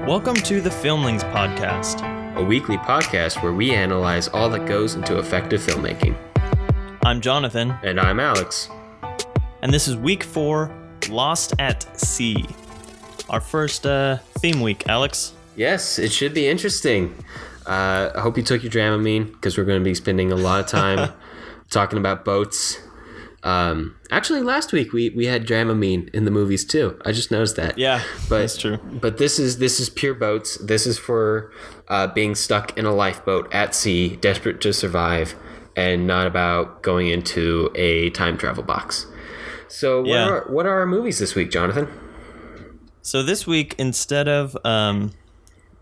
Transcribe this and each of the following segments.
Welcome to the Filmlings Podcast, a weekly podcast where we analyze all that goes into effective filmmaking. I'm Jonathan. And I'm Alex. And this is week 4, Lost at Sea. Our first theme week, Alex. Yes, it should be interesting. I hope you took your Dramamine, because we're going to be spending a lot of time talking about boats. Actually, last week we had Dramamine in the movies too. I just noticed that. Yeah, that's true. But this is pure boats. This is for being stuck in a lifeboat at sea, desperate to survive, and not about going into a time travel box. So what are our movies this week, Jonathan? So this week, instead of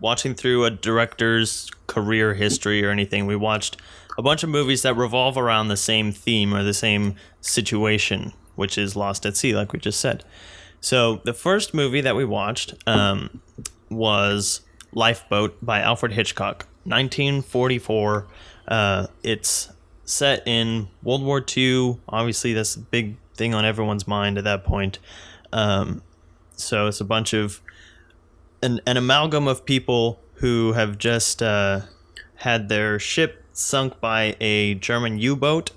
watching through a director's career history or anything, we watched a bunch of movies that revolve around the same theme or the same situation, which is Lost at Sea, like we just said. So the first movie that we watched was Lifeboat by Alfred Hitchcock, 1944. It's set in World War II. Obviously, that's a big thing on everyone's mind at that point. So it's a bunch of an amalgam of people who have just had their ship sunk by a German U-boat,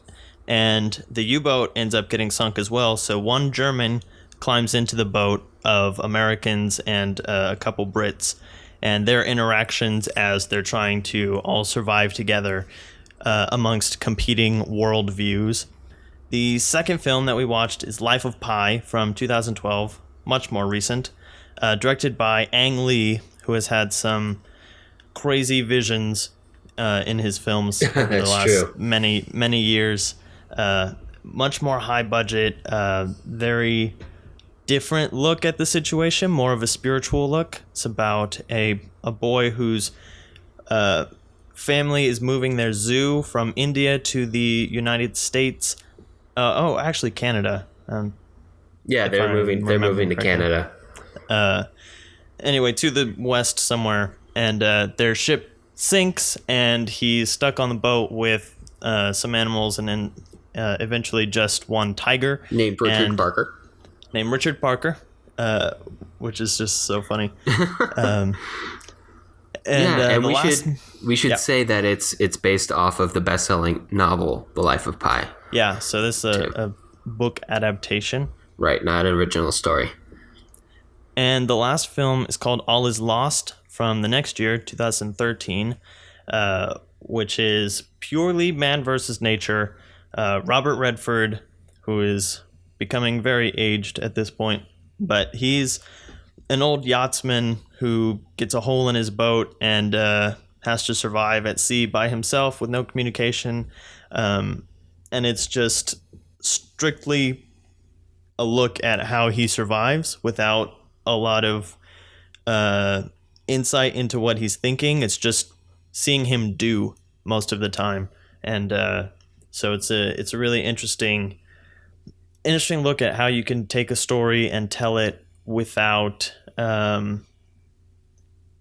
and the U-boat ends up getting sunk as well. So one German climbs into the boat of Americans and a couple Brits, and their interactions as they're trying to all survive together amongst competing worldviews. The second film that we watched is Life of Pi from 2012, much more recent, directed by Ang Lee, who has had some crazy visions in his films over the last many years. Much more high budget, very different look at the situation, more of a spiritual look. It's about a boy whose family is moving their zoo from India to the United States. Actually Canada. They're moving to Canada. Anyway, to the west somewhere, and their ship sinks, and he's stuck on the boat with some animals, and then eventually just one tiger named Richard Parker, which is just so funny. We should say that it's based off of the best-selling novel The Life of Pi. Yeah, so this is a book adaptation. Right, not an original story. And the last film is called All Is Lost from the next year, 2013, which is purely man versus nature. Robert Redford, who is becoming very aged at this point, but he's an old yachtsman who gets a hole in his boat and has to survive at sea by himself with no communication. And it's just strictly a look at how he survives without a lot of insight into what he's thinking. It's just seeing him do most of the time, and so it's a really interesting look at how you can take a story and tell it without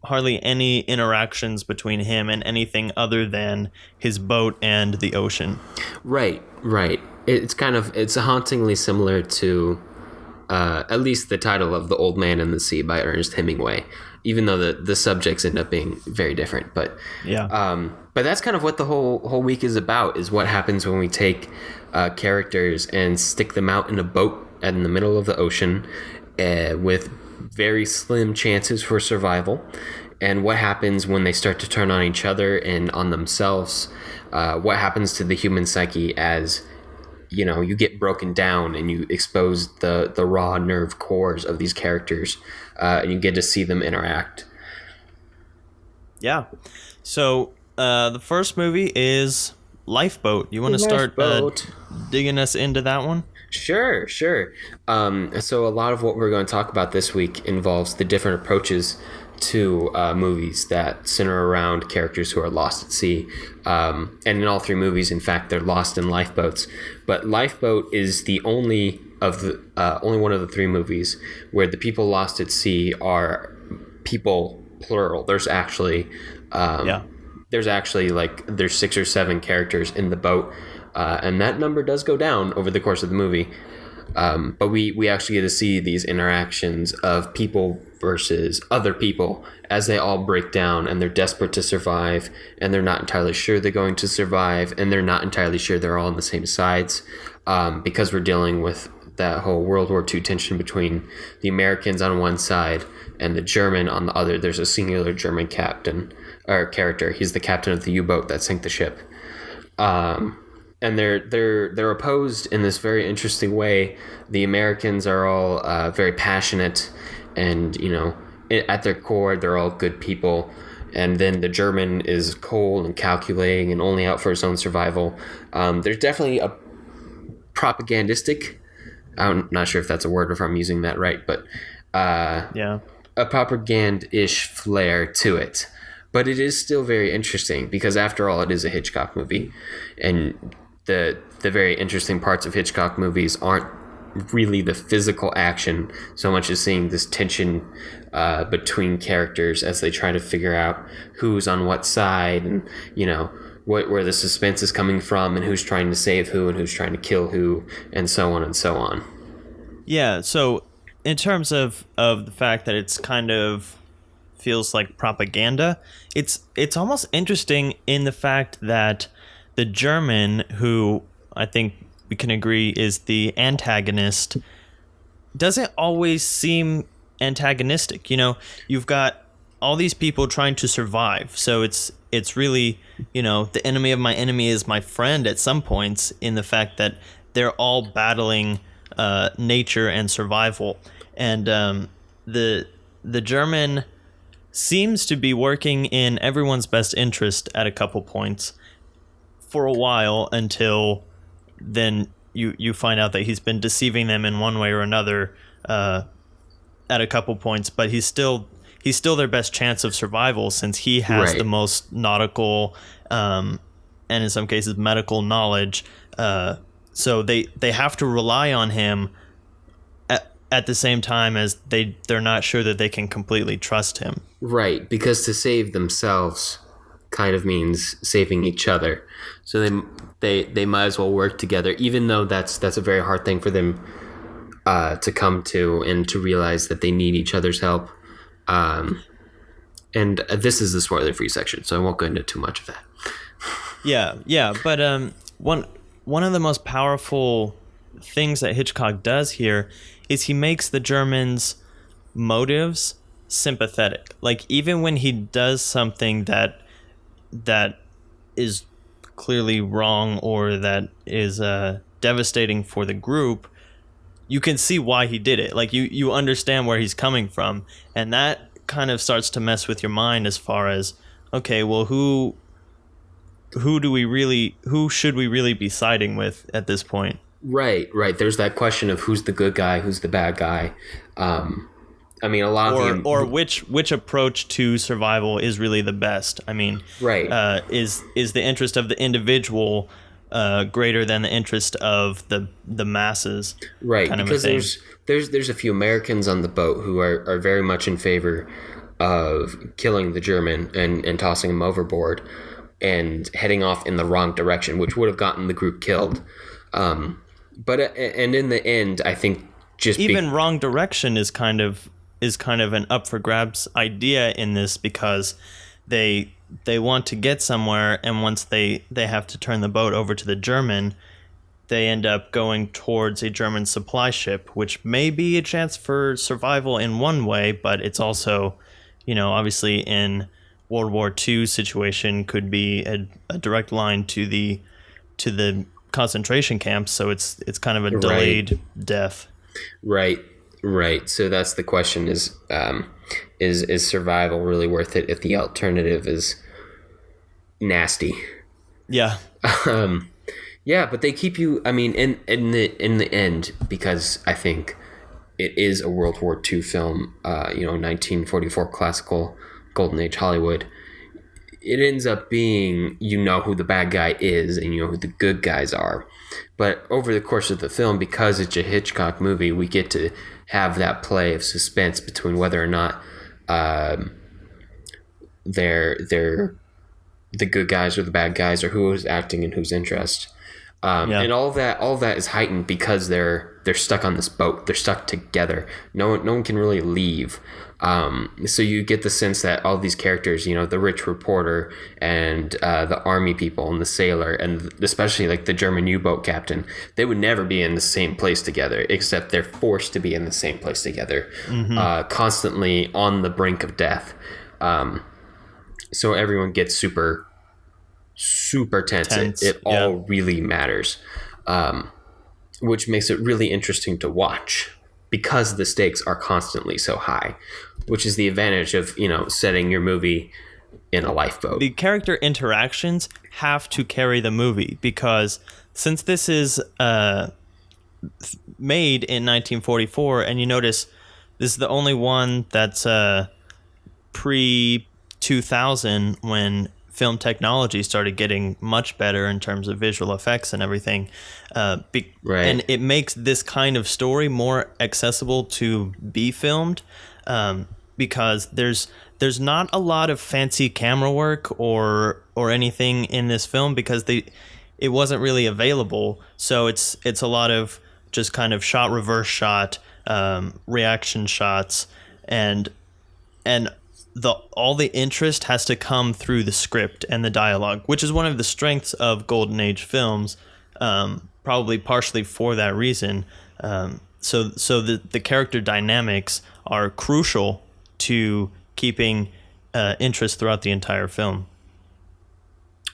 hardly any interactions between him and anything other than his boat and the ocean. Right. It's hauntingly similar to at least the title of The Old Man and the Sea by Ernest Hemingway, even though the subjects end up being very different. But but that's kind of what the whole week is about, is what happens when we take characters and stick them out in a boat in the middle of the ocean with very slim chances for survival, and what happens when they start to turn on each other and on themselves. What happens to the human psyche as you get broken down and you expose the raw nerve cores of these characters, and you get to see them interact. Yeah. So the first movie is Lifeboat. You want to start digging us into that one? Sure. So a lot of what we're going to talk about this week involves the different approaches to movies that center around characters who are lost at sea. And in all three movies, in fact, they're lost in lifeboats. But Lifeboat is the only one of the three movies where the people lost at sea are people plural. There's actually there's 6 or 7 characters in the boat, and that number does go down over the course of the movie. But we actually get to see these interactions of people versus other people as they all break down and they're desperate to survive and they're not entirely sure they're going to survive and they're not entirely sure they're all on the same sides, because we're dealing with that whole World War II tension between the Americans on one side and the German on the other. There's a singular German captain or character. He's the captain of the U-boat that sank the ship. And they're opposed in this very interesting way. The Americans are all very passionate, and at their core, they're all good people. And then the German is cold and calculating and only out for his own survival. There's definitely a propagandistic. I'm not sure if that's a word or if I'm using that right, but a propaganda-ish flair to it. But it is still very interesting because, after all, it is a Hitchcock movie, and the very interesting parts of Hitchcock movies aren't really the physical action so much as seeing this tension between characters as they try to figure out who's on what side, and where the suspense is coming from, and who's trying to save who and who's trying to kill who, and so on and so on. Yeah, so in terms of the fact that it's kind of feels like propaganda, it's almost interesting in the fact that the German, who I think we can agree is the antagonist, doesn't always seem antagonistic. You've got all these people trying to survive, so it's really, the enemy of my enemy is my friend at some points, in the fact that they're all battling nature and survival. And the German seems to be working in everyone's best interest at a couple points for a while, until then you find out that he's been deceiving them in one way or another at a couple points, but he's still their best chance of survival, since he has the most nautical and in some cases medical knowledge, so they have to rely on him at the same time as they're not sure that they can completely trust him. Right, because to save themselves kind of means saving each other. So they might as well work together, even though that's a very hard thing for them to come to, and to realize that they need each other's help. And this is the spoiler-free section, so I won't go into too much of that. Yeah, but one of the most powerful things that Hitchcock does here is he makes the Germans' motives sympathetic. Like, even when he does something that is clearly wrong, or that is devastating for the group, you can see why he did it. Like, you understand where he's coming from, and that kind of starts to mess with your mind as far as, okay, well, who should we really be siding with at this point? Right. There's that question of who's the good guy, who's the bad guy. I mean, a lot of or which approach to survival is really the best. I mean, is the interest of the individual greater than the interest of the masses? Right, kind because of a thing. there's a few Americans on the boat who are very much in favor of killing the German and tossing him overboard and heading off in the wrong direction, which would have gotten the group killed. But in the end, I think just wrong direction is kind of an up for grabs idea in this, because they want to get somewhere, and once they have to turn the boat over to the German, they end up going towards a German supply ship, which may be a chance for survival in one way, but it's also, obviously in World War II situation could be a direct line to the concentration camps, so it's kind of a delayed death. Right. So that's the question: is survival really worth it if the alternative is nasty? Yeah. Yeah, but they keep you. I mean, in the end, because I think it is a World War II film. 1944 classical Golden Age Hollywood. It ends up being, who the bad guy is and who the good guys are. But over the course of the film, because it's a Hitchcock movie, we get to have that play of suspense between whether or not they're the good guys or the bad guys, or who is acting in whose interest. And all of that is heightened because they're stuck on this boat. They're stuck together. No one can really leave. So you get the sense that all these characters, the rich reporter and the army people and the sailor, and especially like the German U-boat captain, they would never be in the same place together, except they're forced to be in the same place together, constantly on the brink of death. So everyone gets super tense. It all really matters, which makes it really interesting to watch because the stakes are constantly so high, which is the advantage of setting your movie in a lifeboat. The character interactions have to carry the movie, because since this is made in 1944, and you notice this is the only one that's pre-2000, when film technology started getting much better in terms of visual effects and everything. And it makes this kind of story more accessible to be filmed, because there's not a lot of fancy camera work or anything in this film, because it wasn't really available. So it's a lot of just kind of shot, reverse shot, reaction shots, and all the interest has to come through the script and the dialogue, which is one of the strengths of Golden Age films, probably partially for that reason. So the character dynamics are crucial to keeping interest throughout the entire film.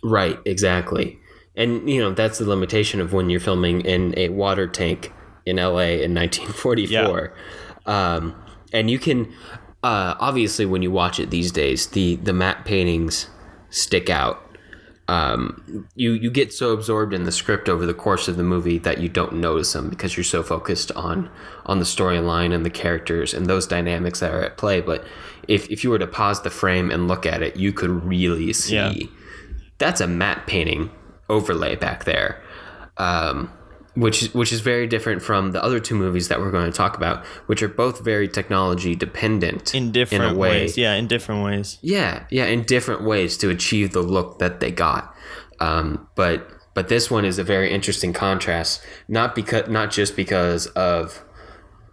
Right, exactly. And, that's the limitation of when you're filming in a water tank in LA in 1944. Yeah. And you can... obviously, when you watch it these days, the matte paintings stick out. You get so absorbed in the script over the course of the movie that you don't notice them, because you're so focused on the storyline and the characters and those dynamics that are at play. But if you were to pause the frame and look at it, you could really see that's a matte painting overlay back there. Which is very different from the other two movies that we're going to talk about, which are both very technology dependent in different ways. Yeah, in different ways. Yeah, in different ways to achieve the look that they got. But this one is a very interesting contrast, not just because of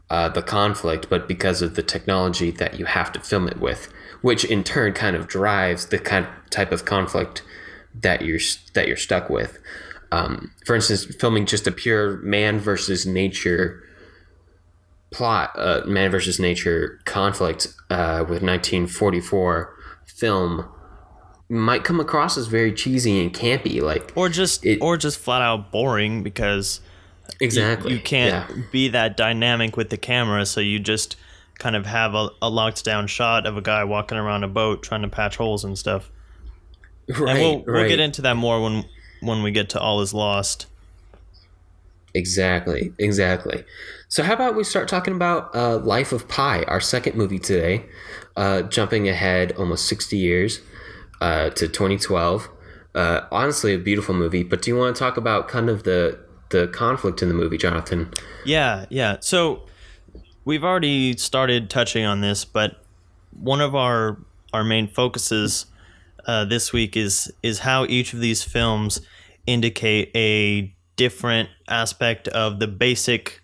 the conflict, but because of the technology that you have to film it with, which in turn kind of drives the type of conflict that you're stuck with. For instance, filming just a pure man versus nature plot, man versus nature conflict with 1944 film might come across as very cheesy and campy, or just flat out boring, because exactly you can't be that dynamic with the camera, so you just kind of have a locked down shot of a guy walking around a boat trying to patch holes and stuff. Right, and we'll get into that more when we get to All Is Lost. Exactly. So how about we start talking about Life of Pi, our second movie today, jumping ahead almost 60 years to 2012. Honestly, a beautiful movie, but do you want to talk about kind of the conflict in the movie, Jonathan? Yeah. So we've already started touching on this, but one of our main focuses this week is how each of these films indicate a different aspect of the basic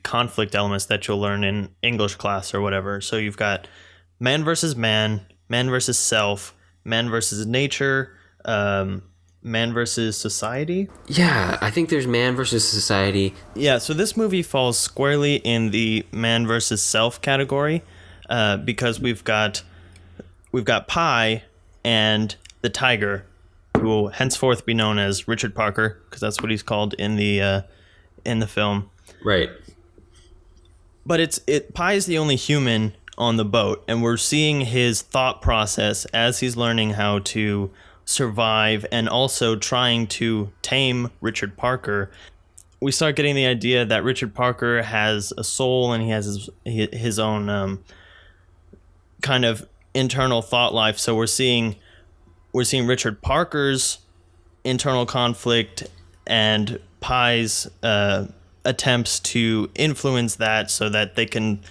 conflict elements that you'll learn in English class or whatever. So you've got man versus man, man versus self, man versus nature, man versus society. Yeah, I think there's man versus society. Yeah, so this movie falls squarely in the man versus self category, because we've got Pi and the tiger, who will henceforth be known as Richard Parker, because that's what he's called in the film. Right. But Pi is the only human on the boat, and we're seeing his thought process as he's learning how to survive and also trying to tame Richard Parker. We start getting the idea that Richard Parker has a soul, and he has his own kind of internal thought life. So we're seeing Richard Parker's internal conflict and Pi's attempts to influence that so that they can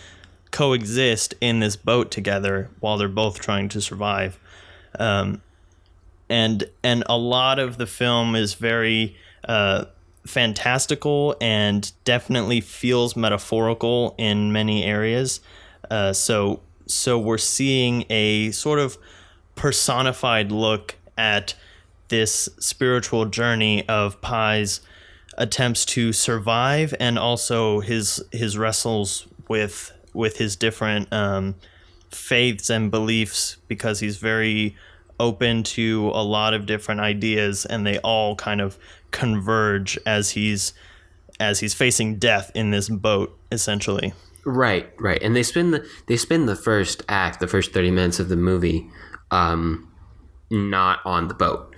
coexist in this boat together while they're both trying to survive. and a lot of the film is very fantastical and definitely feels metaphorical in many areas. So we're seeing a sort of personified look at this spiritual journey of Pi's attempts to survive, and also his wrestles with his different faiths and beliefs, because he's very open to a lot of different ideas, and they all kind of converge as he's facing death in this boat, essentially. Right. And they spend the first act, the first 30 minutes of the movie, not on the boat,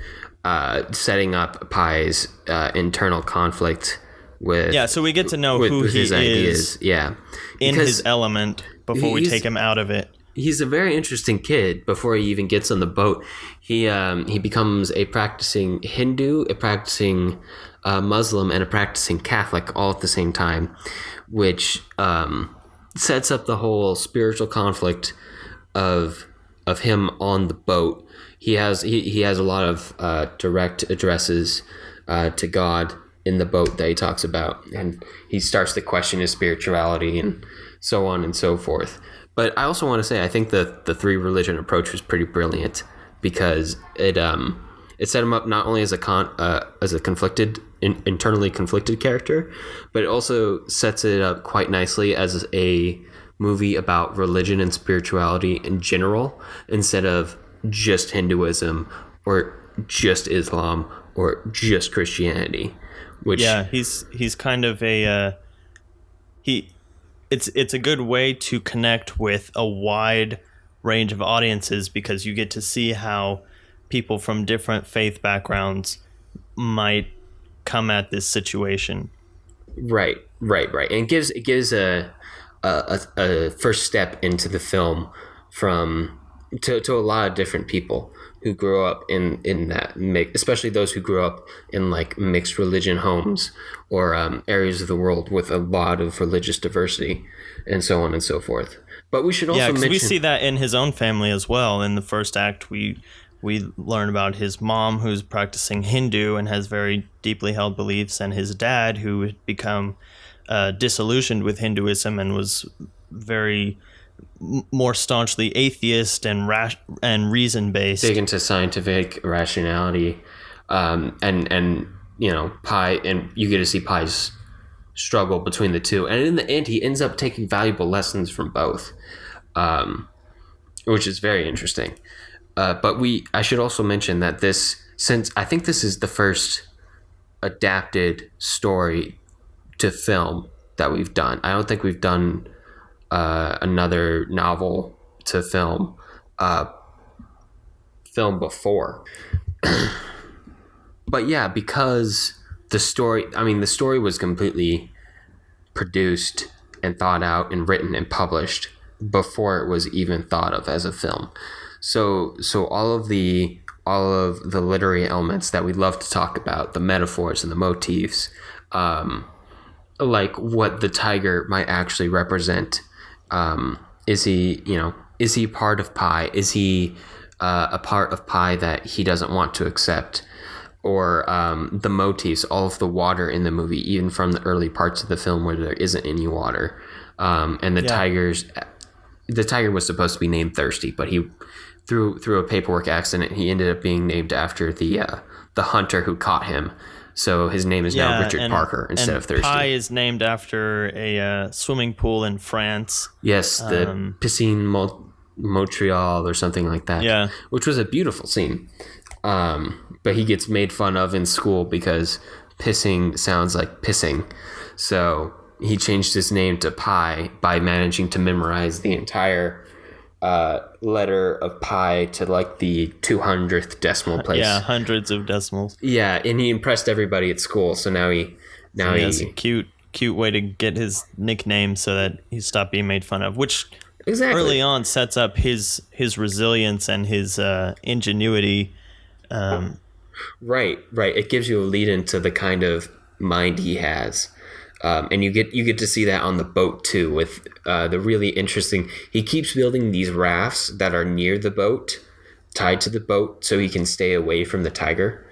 setting up Pi's internal conflict with. Yeah, so we get to know who he is. Ideas. Yeah, in his element before we take him out of it. He's a very interesting kid. Before he even gets on the boat, he becomes a practicing Hindu, a practicing Muslim, and a practicing Catholic all at the same time, which sets up the whole spiritual conflict of him on the boat. He has a lot of direct addresses to God in the boat that he talks about, and he starts to question his spirituality and so on and so forth. But I also want to say I think the three religion approach was pretty brilliant, because it set him up not only as a conflicted, internally conflicted character, but it also sets it up quite nicely as a movie about religion and spirituality in general, instead of just Hinduism or just Islam or just Christianity. Which he's kind of a It's a good way to connect with a wide range of audiences, because you get to see how people from different faith backgrounds might come at this situation. Right. And it gives a first step into the film to a lot of different people who grew up in that mix, especially those who grew up in like mixed religion homes or areas of the world with a lot of religious diversity and so on and so forth. But we should also mention, we see that in his own family as well. In the first act, we learn about his mom, who's practicing Hindu and has very deeply held beliefs, and his dad, who had become disillusioned with Hinduism and was very more staunchly atheist and reason based, big into scientific rationality, and you know, Pi, and you get to see Pi's struggle between the two, and in the end he ends up taking valuable lessons from both, which is very interesting. But I should also mention that since I think this is the first adapted story to film that we've done. I don't think we've done another novel to film before. But yeah, because the story was completely produced and thought out and written and published before it was even thought of as a film. So all of the literary elements that we love to talk about, the metaphors and the motifs, like what the tiger might actually represent. Is he part of Pi? Is he a part of Pi that he doesn't want to accept? Or the motifs, all of the water in the movie, even from the early parts of the film where there isn't any water. And the tiger was supposed to be named Thirsty, but he through a paperwork accident, he ended up being named after the hunter who caught him. So his name is now Richard Parker instead of Thirsty. Pi is named after a swimming pool in France. Yes, the Piscine Montreal or something like that. Yeah, which was a beautiful scene. But he gets made fun of in school because pissing sounds like pissing. So he changed his name to Pi by managing to memorize the entire letter of Pi to like the 200th decimal place. Yeah, hundreds of decimals. Yeah, and he impressed everybody at school. So now he has a cute way to get his nickname so that he stopped being made fun of, which early on sets up his resilience and his ingenuity. Right. It gives you a lead into the kind of mind he has. And you get to see that on the boat too, with the really interesting. He keeps building these rafts that are near the boat, tied to the boat so he can stay away from the tiger.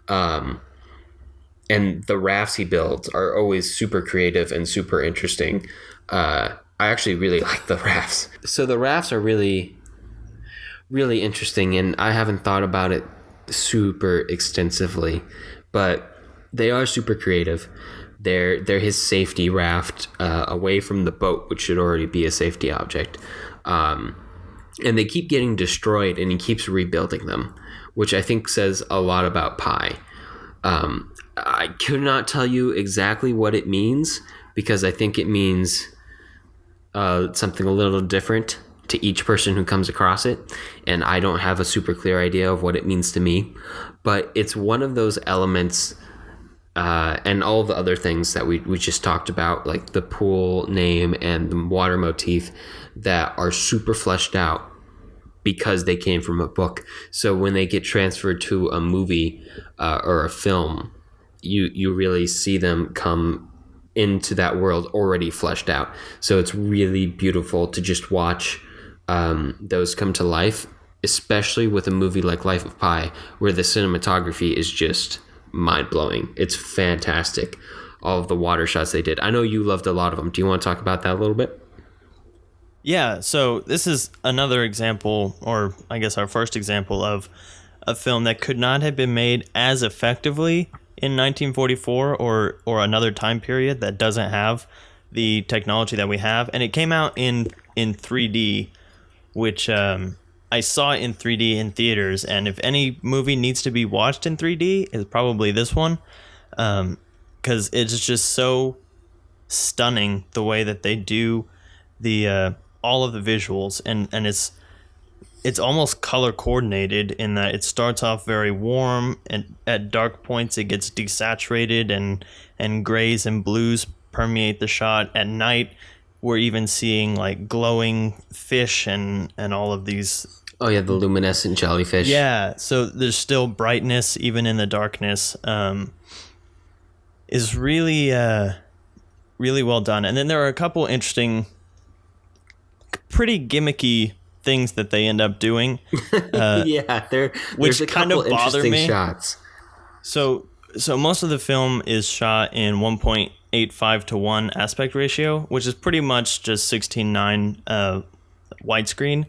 And the rafts he builds are always super creative and super interesting. I actually really like the rafts. So the rafts are really, really interesting, and I haven't thought about it super extensively, but they are super creative. They're his safety raft away from the boat, which should already be a safety object. And they keep getting destroyed, and he keeps rebuilding them, which I think says a lot about Pi. I could not tell you exactly what it means, because I think it means something a little different to each person who comes across it, and I don't have a super clear idea of what it means to me, but it's one of those elements, and all the other things that we just talked about, like the pool name and the water motif, that are super fleshed out because they came from a book. So when they get transferred to a movie or a film, you really see them come into that world already fleshed out. So it's really beautiful to just watch those come to life, especially with a movie like Life of Pi, where the cinematography is just mind-blowing. It's fantastic, all of the water shots they did. I know you loved a lot of them. Do you want to talk about that a little bit? Yeah, so this is another example, or I guess our first example, of a film that could not have been made as effectively in 1944 or another time period that doesn't have the technology that we have. And it came out in 3D, which I saw in 3D in theaters. And if any movie needs to be watched in 3D, it's probably this one, because it's just so stunning the way that they do the all of the visuals, and it's almost color coordinated in that it starts off very warm, and at dark points it gets desaturated, and grays and blues permeate the shot. At night we're even seeing like glowing fish and all of these. Oh yeah, the luminescent jellyfish. Yeah, so there's still brightness even in the darkness. Is really really well done. And then there are a couple interesting, pretty gimmicky things that they end up doing. Yeah, there's a kind couple of bother interesting me. shots. So most of the film is shot in 1.85:1 aspect ratio, which is pretty much just 16:9 widescreen.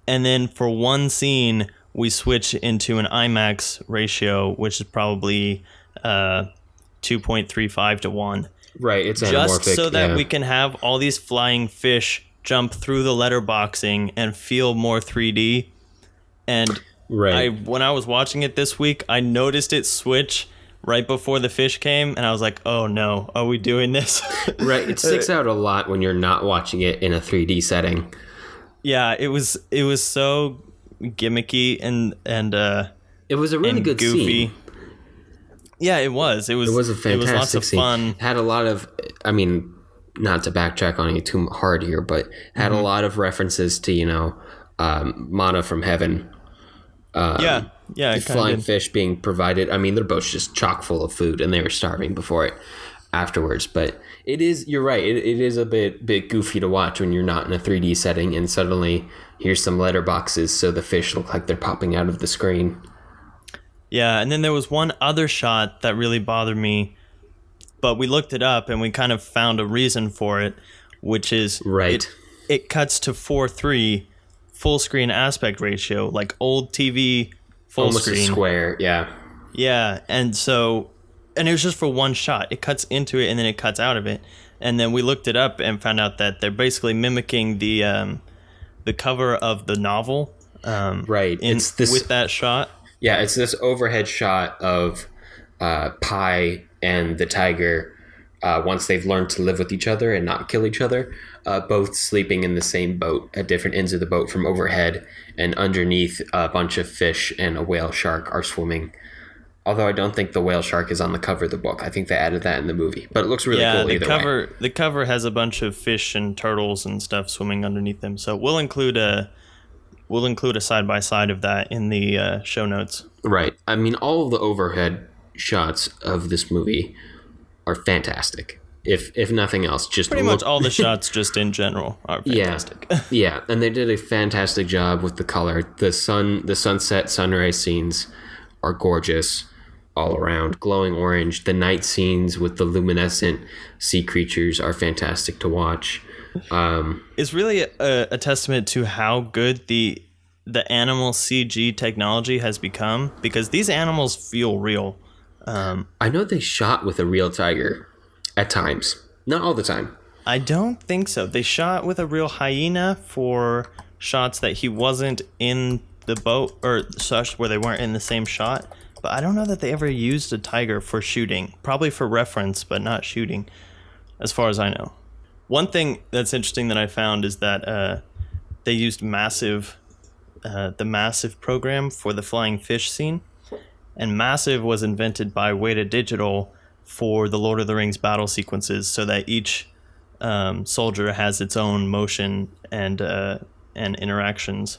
And then for one scene, we switch into an IMAX ratio, which is probably 2.35:1. Right, it's anamorphic. Just so that we can have all these flying fish jump through the letterboxing and feel more 3D. And right. When I was watching it this week, I noticed it switch right before the fish came, and I was like, oh no, are we doing this? Right, it sticks out a lot when you're not watching it in a 3D setting. Yeah, it was so gimmicky and it was a really good goofy scene. Yeah, it was. It was a fantastic it was lots of scene. fun. It had a lot of, I mean, not to backtrack on you too hard here, but had a lot of references to, manna from heaven. Yeah, flying fish being provided. I mean, they're both just chock full of food, and they were starving before it afterwards. But it is, you're right, it is a bit goofy to watch when you're not in a 3D setting, and suddenly here's some letterboxes, so the fish look like they're popping out of the screen. Yeah, and then there was one other shot that really bothered me, but we looked it up and we kind of found a reason for it, which is it cuts to 4:3 full screen aspect ratio, like old TV full almost screen. Almost a square, yeah. Yeah, and it was just for one shot. It cuts into it and then it cuts out of it. And then we looked it up and found out that they're basically mimicking the cover of the novel. Right. It's this with that shot. Yeah, it's this overhead shot of Pi and the tiger once they've learned to live with each other and not kill each other, both sleeping in the same boat at different ends of the boat from overhead, and underneath a bunch of fish and a whale shark are swimming. Although I don't think the whale shark is on the cover of the book. I think they added that in the movie, but it looks really cool either way. The cover has a bunch of fish and turtles and stuff swimming underneath them. So we'll include a side-by-side of that in the show notes. Right. I mean, all of the overhead shots of this movie are fantastic. if nothing else, just pretty much all the shots just in general are fantastic. Yeah, and they did a fantastic job with the color. The sunset, sunrise scenes are gorgeous all around, glowing orange. The night scenes with the luminescent sea creatures are fantastic to watch. It's really a testament to how good the animal CG technology has become, because these animals feel real. I know they shot with a real tiger at times. Not all the time. I don't think so. They shot with a real hyena for shots that he wasn't in the boat, or such where they weren't in the same shot. But I don't know that they ever used a tiger for shooting. Probably for reference, but not shooting, as far as I know. One thing that's interesting that I found is that they used the Massive program for the flying fish scene. And Massive was invented by Weta Digital for the Lord of the Rings battle sequences, so that each soldier has its own motion and interactions.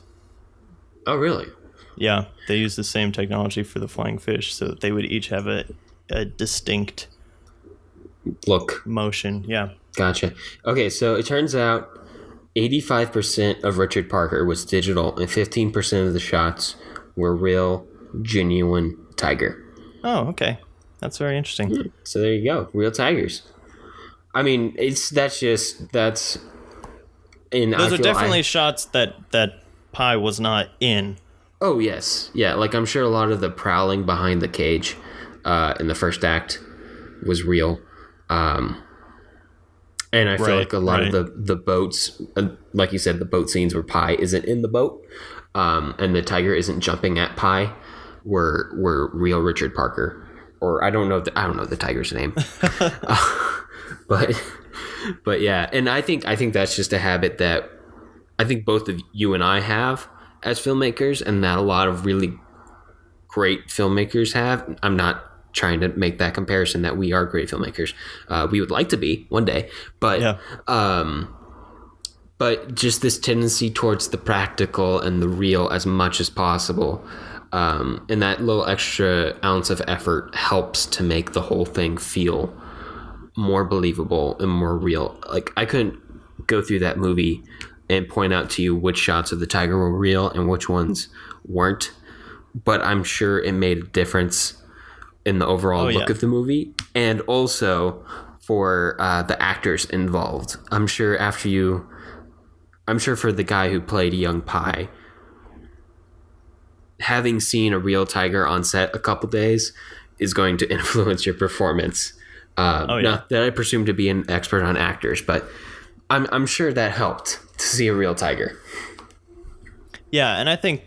Oh, really? Yeah, they use the same technology for the flying fish, so that they would each have a distinct look motion. Yeah. Gotcha. Okay, so it turns out 85% of Richard Parker was digital, and 15% of the shots were real, genuine tiger. Oh, okay. That's very interesting. So there you go, real tigers. I mean, that's in. Those are definitely shots that Pi was not in. Oh yes, yeah. Like I'm sure a lot of the prowling behind the cage in the first act was real, and I feel like a lot of the boats, like you said, the boat scenes where Pi isn't in the boat, and the tiger isn't jumping at Pi, were real Richard Parker. Or I don't know the tiger's name, but yeah, and I think that's just a habit that I think both of you and I have as filmmakers, and that a lot of really great filmmakers have. I'm not trying to make that comparison that we are great filmmakers. We would like to be one day, but yeah. But just this tendency towards the practical and the real as much as possible. And that little extra ounce of effort helps to make the whole thing feel more believable and more real. Like I couldn't go through that movie and point out to you which shots of the tiger were real and which ones weren't, but I'm sure it made a difference in the overall look of the movie, and also for the actors involved. I'm sure for the guy who played young Pi, having seen a real tiger on set a couple days is going to influence your performance. Not that I presume to be an expert on actors, but I'm sure that helped to see a real tiger. Yeah, and I think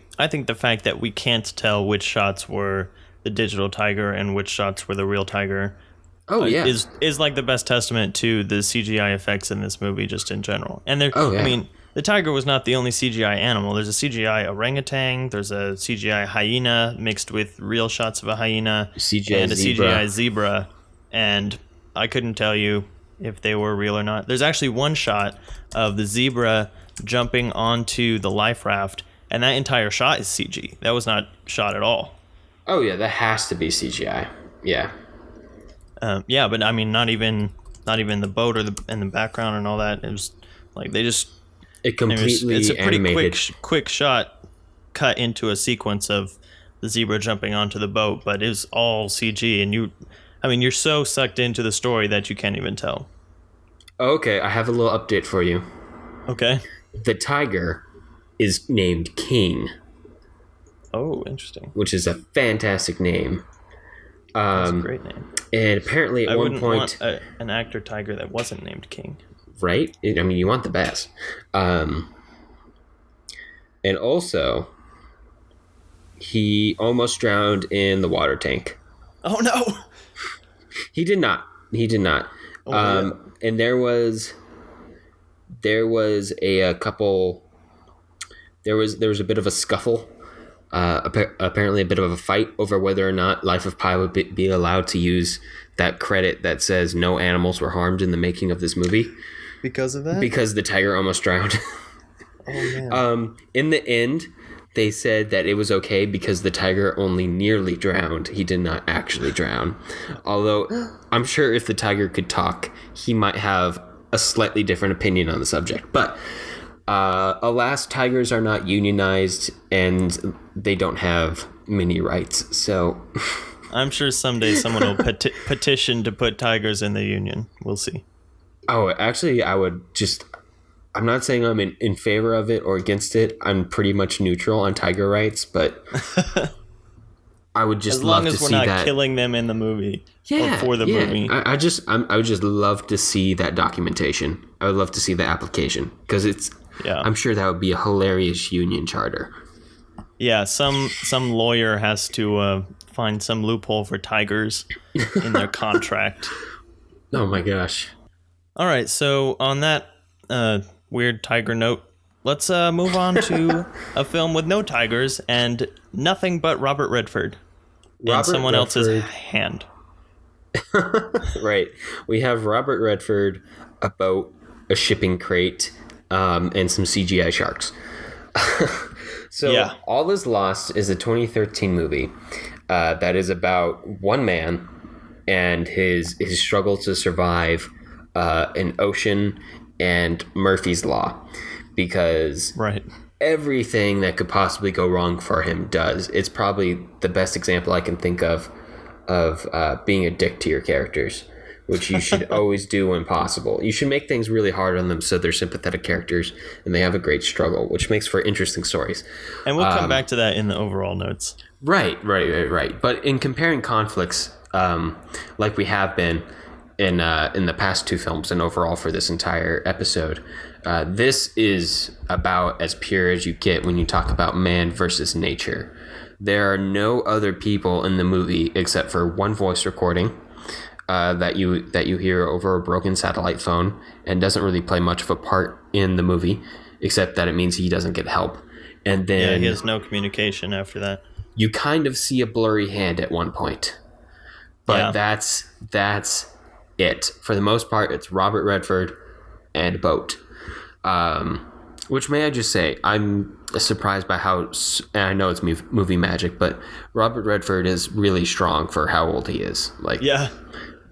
the fact that we can't tell which shots were the digital tiger and which shots were the real tiger is like the best testament to the CGI effects in this movie just in general. And I mean, the tiger was not the only CGI animal. There's a CGI orangutan. There's a CGI hyena mixed with real shots of a hyena. CGI zebra. And I couldn't tell you if they were real or not. There's actually one shot of the zebra jumping onto the life raft, and that entire shot is CG. That was not shot at all. Oh, yeah, that has to be CGI. Yeah. Yeah, but I mean, not even the boat and the background and all that. It was like they just... It's a pretty quick shot cut into a sequence of the zebra jumping onto the boat, but it was all CG, and you're so sucked into the story that you can't even tell. Okay, I have a little update for you. Okay. The tiger is named King. Oh, interesting. Which is a fantastic name. That's a great name. And apparently at one point... want an actor tiger that wasn't named King. Right? I mean, you want the best. And also, he almost drowned in the water tank. Oh, no! He did not. Oh, yeah. And there was a couple... There was a bit of a scuffle. Apparently a bit of a fight over whether or not Life of Pi would be allowed to use that credit that says no animals were harmed in the making of this movie. Because of that? Because the tiger almost drowned. Oh, man. In the end, they said that it was okay because the tiger only nearly drowned. He did not actually drown. Although I'm sure if the tiger could talk, he might have a slightly different opinion on the subject. But alas, tigers are not unionized and they don't have many rights. So I'm sure someday someone will petition to put tigers in the union. We'll see. Oh, actually, I'm not saying I'm in favor of it or against it. I'm pretty much neutral on tiger rights, but I would just love to see that. As long as we're not killing them in the movie. Yeah, or for the movie. I would just love to see that documentation. I would love to see the application because I'm sure that would be a hilarious union charter. Yeah, some lawyer has to find some loophole for tigers in their contract. Oh my gosh. All right, so on that weird tiger note, let's move on to a film with no tigers and nothing but Robert Redford in someone else's hand. Right. We have Robert Redford, a boat, a shipping crate, and some CGI sharks. So All Is Lost is a 2013 movie that is about one man and his struggle to survive an ocean and Murphy's Law, because everything that could possibly go wrong for him does. It's probably the best example I can think of being a dick to your characters, which you should always do when possible. You should make things really hard on them so they're sympathetic characters and they have a great struggle, which makes for interesting stories. And we'll come back to that in the overall notes. Right. But in comparing conflicts, like we have been in the past two films and overall for this entire episode, this is about as pure as you get when you talk about man versus nature. There are no other people in the movie except for one voice recording that you hear over a broken satellite phone, and doesn't really play much of a part in the movie, except that it means he doesn't get help. And then he has no communication after that. You kind of see a blurry hand at one point, but that's it. For the most part, it's Robert Redford and a boat. Which, may I just say, I'm surprised by how, and I know it's movie magic, but Robert Redford is really strong for how old he is.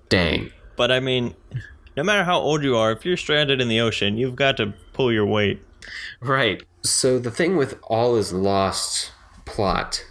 Dang. But I mean, no matter how old you are, if you're stranded in the ocean, you've got to pull your weight. Right. So the thing with All Is Lost plot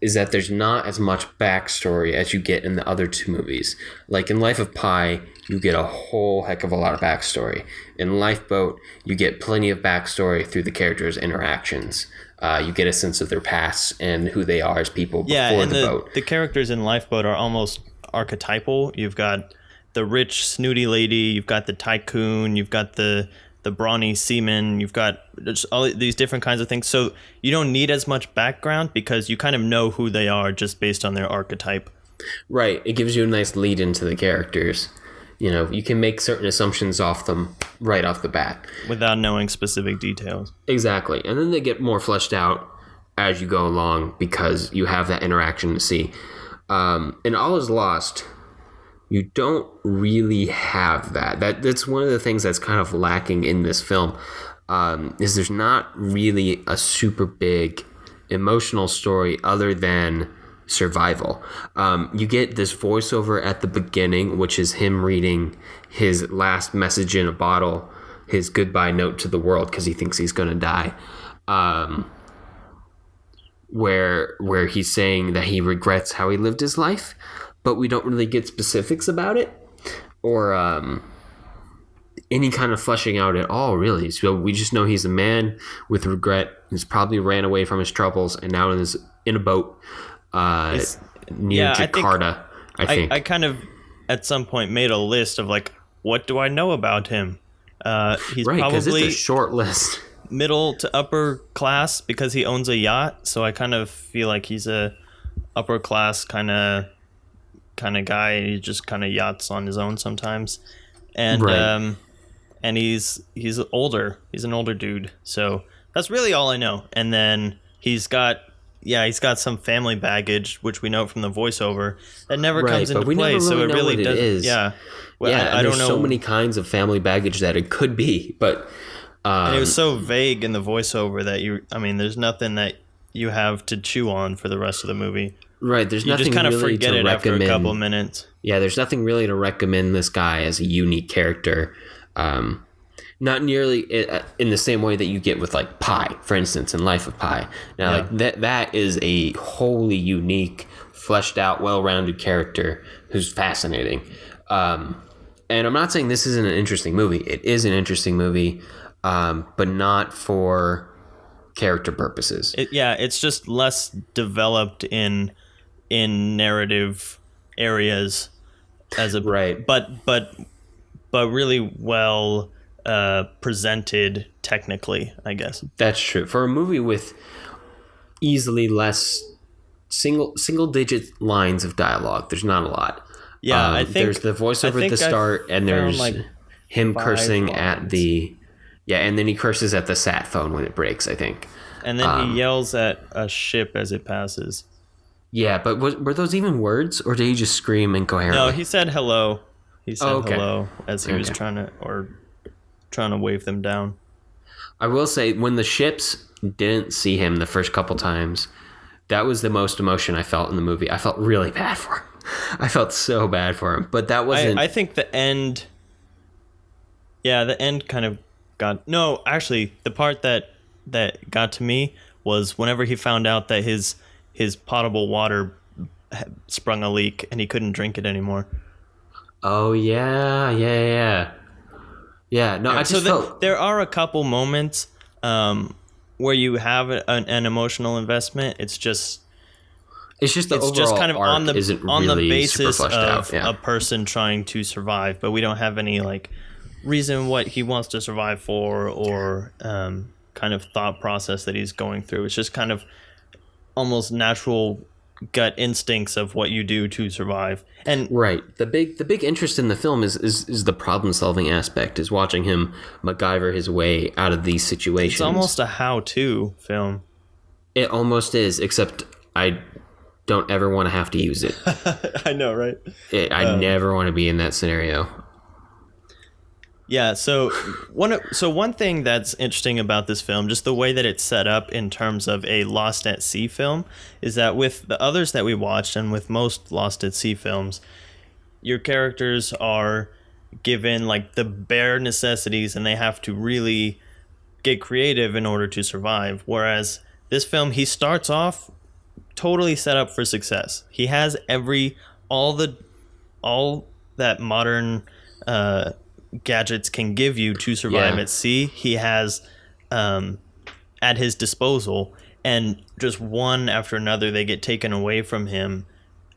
is that there's not as much backstory as you get in the other two movies. Like in Life of Pi, you get a whole heck of a lot of backstory. In Lifeboat, you get plenty of backstory through the characters' interactions. You get a sense of their past and who they are as people before the boat. The characters in Lifeboat are almost archetypal. You've got the rich, snooty lady, you've got the tycoon, you've got the brawny seaman, you've got just all these different kinds of things. So you don't need as much background because you kind of know who they are just based on their archetype. Right. It gives you a nice lead into the characters. You know, you can make certain assumptions off them right off the bat. Without knowing specific details. Exactly. And then they get more fleshed out as you go along because you have that interaction to see. In All Is Lost, you don't really have that. That's one of the things that's kind of lacking in this film, is there's not really a super big emotional story other than survival. You get this voiceover at the beginning, which is him reading his last message in a bottle, his goodbye note to the world, because he thinks he's going to die. Where he's saying that he regrets how he lived his life, but we don't really get specifics about it or any kind of fleshing out at all, really. So we just know he's a man with regret who's probably ran away from his troubles and now is in a boat near Jakarta, I think. I kind of, at some point, made a list of, like, what do I know about him? He's right, because probably it's a short list. Middle to upper class because he owns a yacht, so I kind of feel like he's a upper class kind of guy. He just kind of yachts on his own sometimes, and and he's older. He's an older dude, so that's really all I know. And then he's got some family baggage, which we know from the voiceover that never comes into play. So it really does. Yeah, well, I don't know. There's so many kinds of family baggage that it could be, but And it was so vague in the voiceover that there's nothing that you have to chew on for the rest of the movie. Right, there's you nothing just kind of really forget to it recommend. After a couple minutes. Yeah, there's nothing really to recommend this guy as a unique character. Not nearly in the same way that you get with like Pi, for instance, in Life of Pi. Now, like that is a wholly unique, fleshed out, well-rounded character who's fascinating. And I'm not saying this isn't an interesting movie. It is an interesting movie, but not for character purposes. It's just less developed in narrative areas as a right, but really well presented technically, I guess. That's true. For a movie with easily less single digit lines of dialogue, there's not a lot. Yeah, I think there's the voiceover at the start, and there's like him cursing lines. At the and then he curses at the sat phone when it breaks, I think. And then he yells at a ship as it passes. Yeah, but were those even words, or did he just scream incoherently? No, he said hello. He said hello as he was trying to wave them down. I will say, when the ships didn't see him the first couple times, that was the most emotion I felt in the movie. I felt really bad for him. I felt so bad for him. But that wasn't... I think the end... Yeah, the end kind of got... No, actually, the part that got to me was whenever he found out that his potable water sprung a leak and he couldn't drink it anymore. Oh, yeah. No, I just felt... There are a couple moments where you have an emotional investment. It's just the overall just kind of on the really basis of a person trying to survive, but we don't have any like reason what he wants to survive for or kind of thought process that he's going through. It's just kind of almost natural gut instincts of what you do to survive. And right, the big interest in the film is the problem solving aspect, is watching him MacGyver his way out of these situations. It's almost a how-to film. It almost is, except I don't ever want to have to use it. I know, right? I never want to be in that scenario. Yeah, so one thing that's interesting about this film, just the way that it's set up in terms of a Lost at Sea film, is that with the others that we watched and with most Lost at Sea films, your characters are given like the bare necessities and they have to really get creative in order to survive. Whereas this film, he starts off totally set up for success. He has all that modern gadgets can give you to survive at sea. He has at his disposal, and just one after another they get taken away from him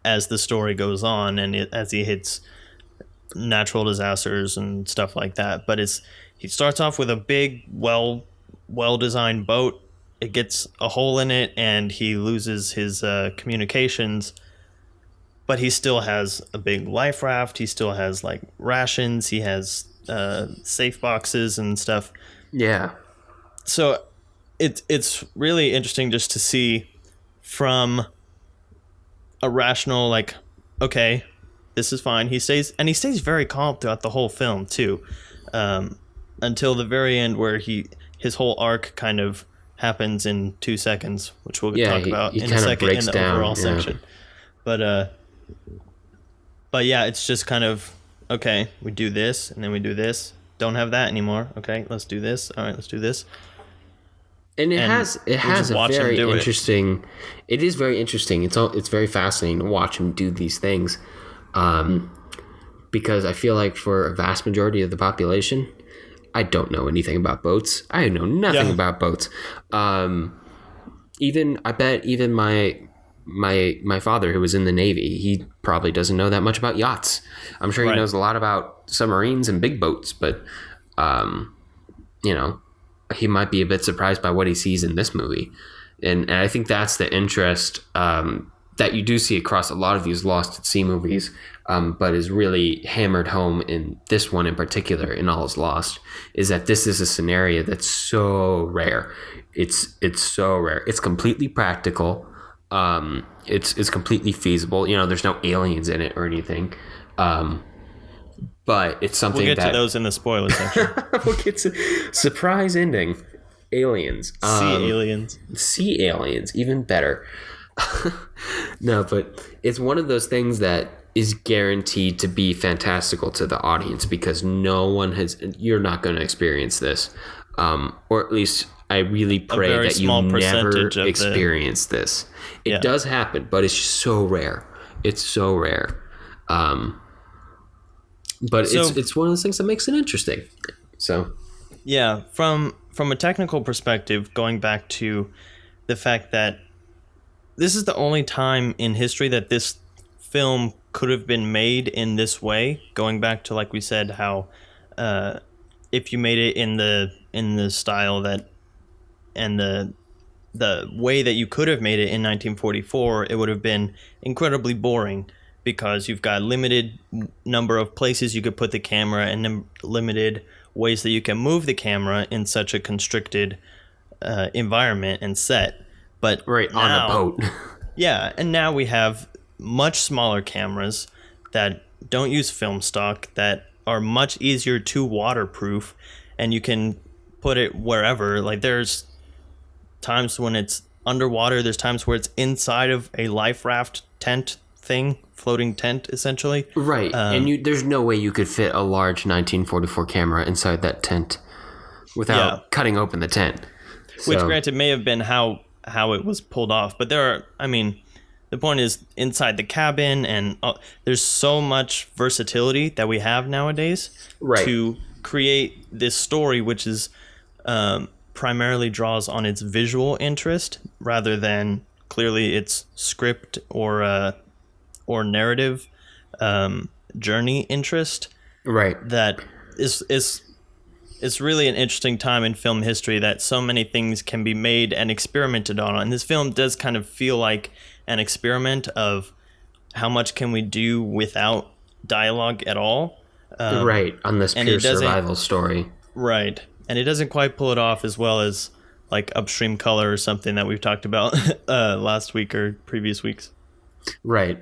as the story goes on and as he hits natural disasters and stuff like that. But he starts off with a big well designed boat. It gets a hole in it and he loses his communications, but he still has a big life raft. He still has like rations. He has safe boxes and stuff. Yeah. So it's really interesting just to see from a rational, like, okay, this is fine. He stays very calm throughout the whole film too, until the very end where his whole arc kind of happens in 2 seconds, which we'll talk about in a second in the overall section. But yeah, it's just kind of, okay, we do this and then we do this. Don't have that anymore. Okay, let's do this. All right, let's do this. And it has a very interesting. It is very interesting. It's very fascinating to watch him do these things, because I feel like for a vast majority of the population, I don't know anything about boats. I know nothing about boats. I bet even my father, who was in the Navy, he probably doesn't know that much about yachts. I'm sure he knows a lot about submarines and big boats, but he might be a bit surprised by what he sees in this movie. And I think that's the interest that you do see across a lot of these Lost at Sea movies, but is really hammered home in this one in particular, in All Is Lost, is that this is a scenario that's so rare. It's so rare. It's completely practical. It's completely feasible. There's no aliens in it or anything. but it's something we'll get to those in the spoiler section. We'll get to surprise ending. Aliens. Sea aliens, even better. No, but it's one of those things that is guaranteed to be fantastical to the audience because you're not going to experience this. Or at least I really pray that you never experience this. It does happen, but it's so rare. It's so rare. But it's one of those things that makes it interesting. So, yeah, from a technical perspective, going back to the fact that this is the only time in history that this film could have been made in this way. Going back to, like we said, how if you made it in the style that and the way that you could have made it in 1944, it would have been incredibly boring because you've got limited number of places you could put the camera and limited ways that you can move the camera in such a constricted environment and set. But right now, on a boat. Yeah, and now we have much smaller cameras that don't use film stock, that are much easier to waterproof, and you can put it wherever. Like, there's times when it's underwater, there's times where it's inside of a life raft tent thing, floating tent, essentially. Right, and there's no way you could fit a large 1944 camera inside that tent without cutting open the tent. Which, granted, may have been how it was pulled off, but the point is, inside the cabin, and there's so much versatility that we have nowadays to create this story, which is primarily draws on its visual interest rather than clearly its script or narrative journey interest. Right. That it's really an interesting time in film history that so many things can be made and experimented on. And this film does kind of feel like an experiment of how much can we do without dialogue at all. Right, on this pure survival story. Right. And it doesn't quite pull it off as well as like Upstream Color or something that we've talked about last week or previous weeks. Right.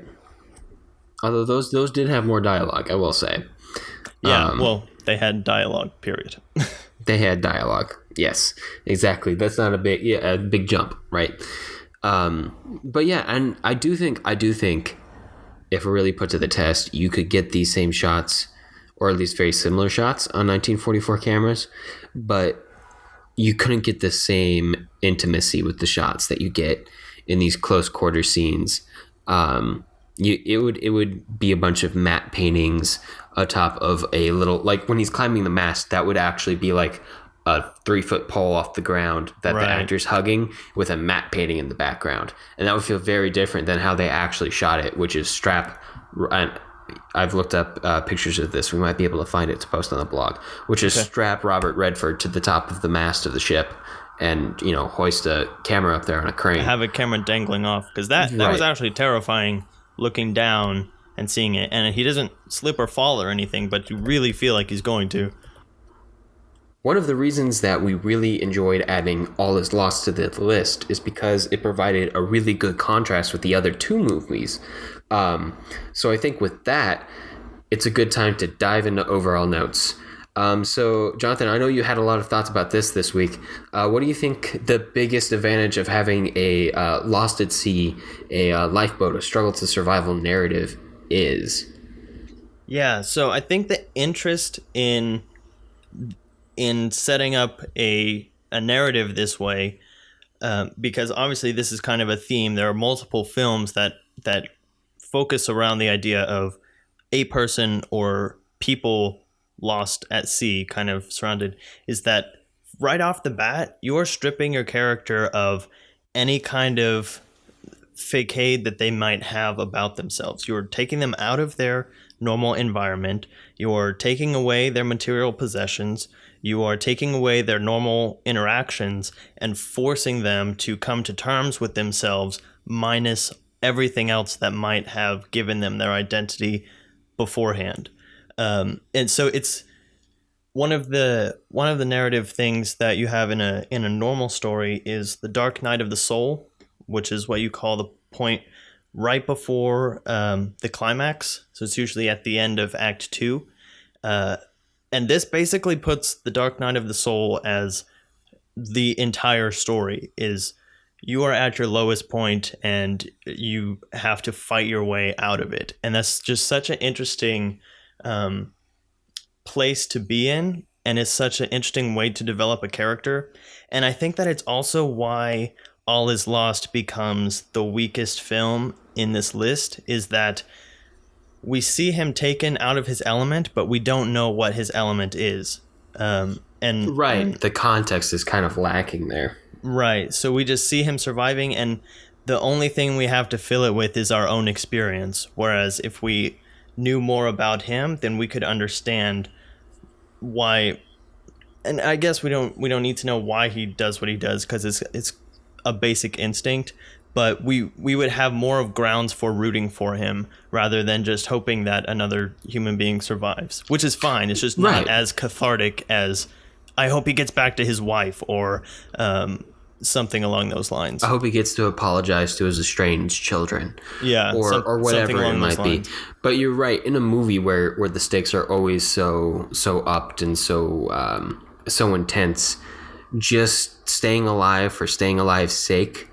Although those did have more dialogue, I will say. Yeah, well, they had dialogue, period. They had dialogue. Yes, exactly. That's not a big jump, right? But yeah, and I do think if really put to the test, you could get these same shots, or at least very similar shots on 1944 cameras, but you couldn't get the same intimacy with the shots that you get in these close quarter scenes. It would be a bunch of matte paintings atop of a little, like when he's climbing the mast, that would actually be like a 3-foot pole off the ground that the actor's hugging with a matte painting in the background. And that would feel very different than how they actually shot it, which is I've looked up pictures of this. We might be able to find it to post on the blog, which is strap Robert Redford to the top of the mast of the ship and, hoist a camera up there on a crane. Have a camera dangling off, because that was actually terrifying, looking down and seeing it. And he doesn't slip or fall or anything, but you really feel like he's going to. One of the reasons that we really enjoyed adding All Is Lost to the list is because it provided a really good contrast with the other two movies. So I think with that, it's a good time to dive into overall notes. So, Jonathan, I know you had a lot of thoughts about this week. What do you think the biggest advantage of having a Lost at Sea, a lifeboat, a struggle to survival narrative is? Yeah, so I think the interest in setting up a narrative this way, because obviously this is kind of a theme. There are multiple films that focus around the idea of a person or people lost at sea, kind of surrounded, is that right off the bat, you're stripping your character of any kind of facade that they might have about themselves. You're taking them out of their normal environment. You're taking away their material possessions. You are taking away their normal interactions and forcing them to come to terms with themselves, minus everything else that might have given them their identity beforehand. And so it's one of the narrative things that you have in a normal story is the dark night of the soul, which is what you call the point right before the climax. So it's usually at the end of Act 2. And this basically puts The Dark Night of the Soul as the entire story is you are at your lowest point and you have to fight your way out of it. And that's just such an interesting place to be in. And it's such an interesting way to develop a character. And I think that it's also why All Is Lost becomes the weakest film in this list, is that we see him taken out of his element, but we don't know what his element is. And the context is kind of lacking there. Right. So we just see him surviving, and the only thing we have to fill it with is our own experience. Whereas if we knew more about him, then we could understand why. And I guess we don't need to know why he does what he does, because it's a basic instinct. But we would have more of grounds for rooting for him rather than just hoping that another human being survives, which is fine. It's just not as cathartic as I hope he gets back to his wife or something along those lines. I hope he gets to apologize to his estranged children. Yeah. Or whatever it might be. But you're right. In a movie where the stakes are always so upped and so intense, just staying alive for staying alive's sake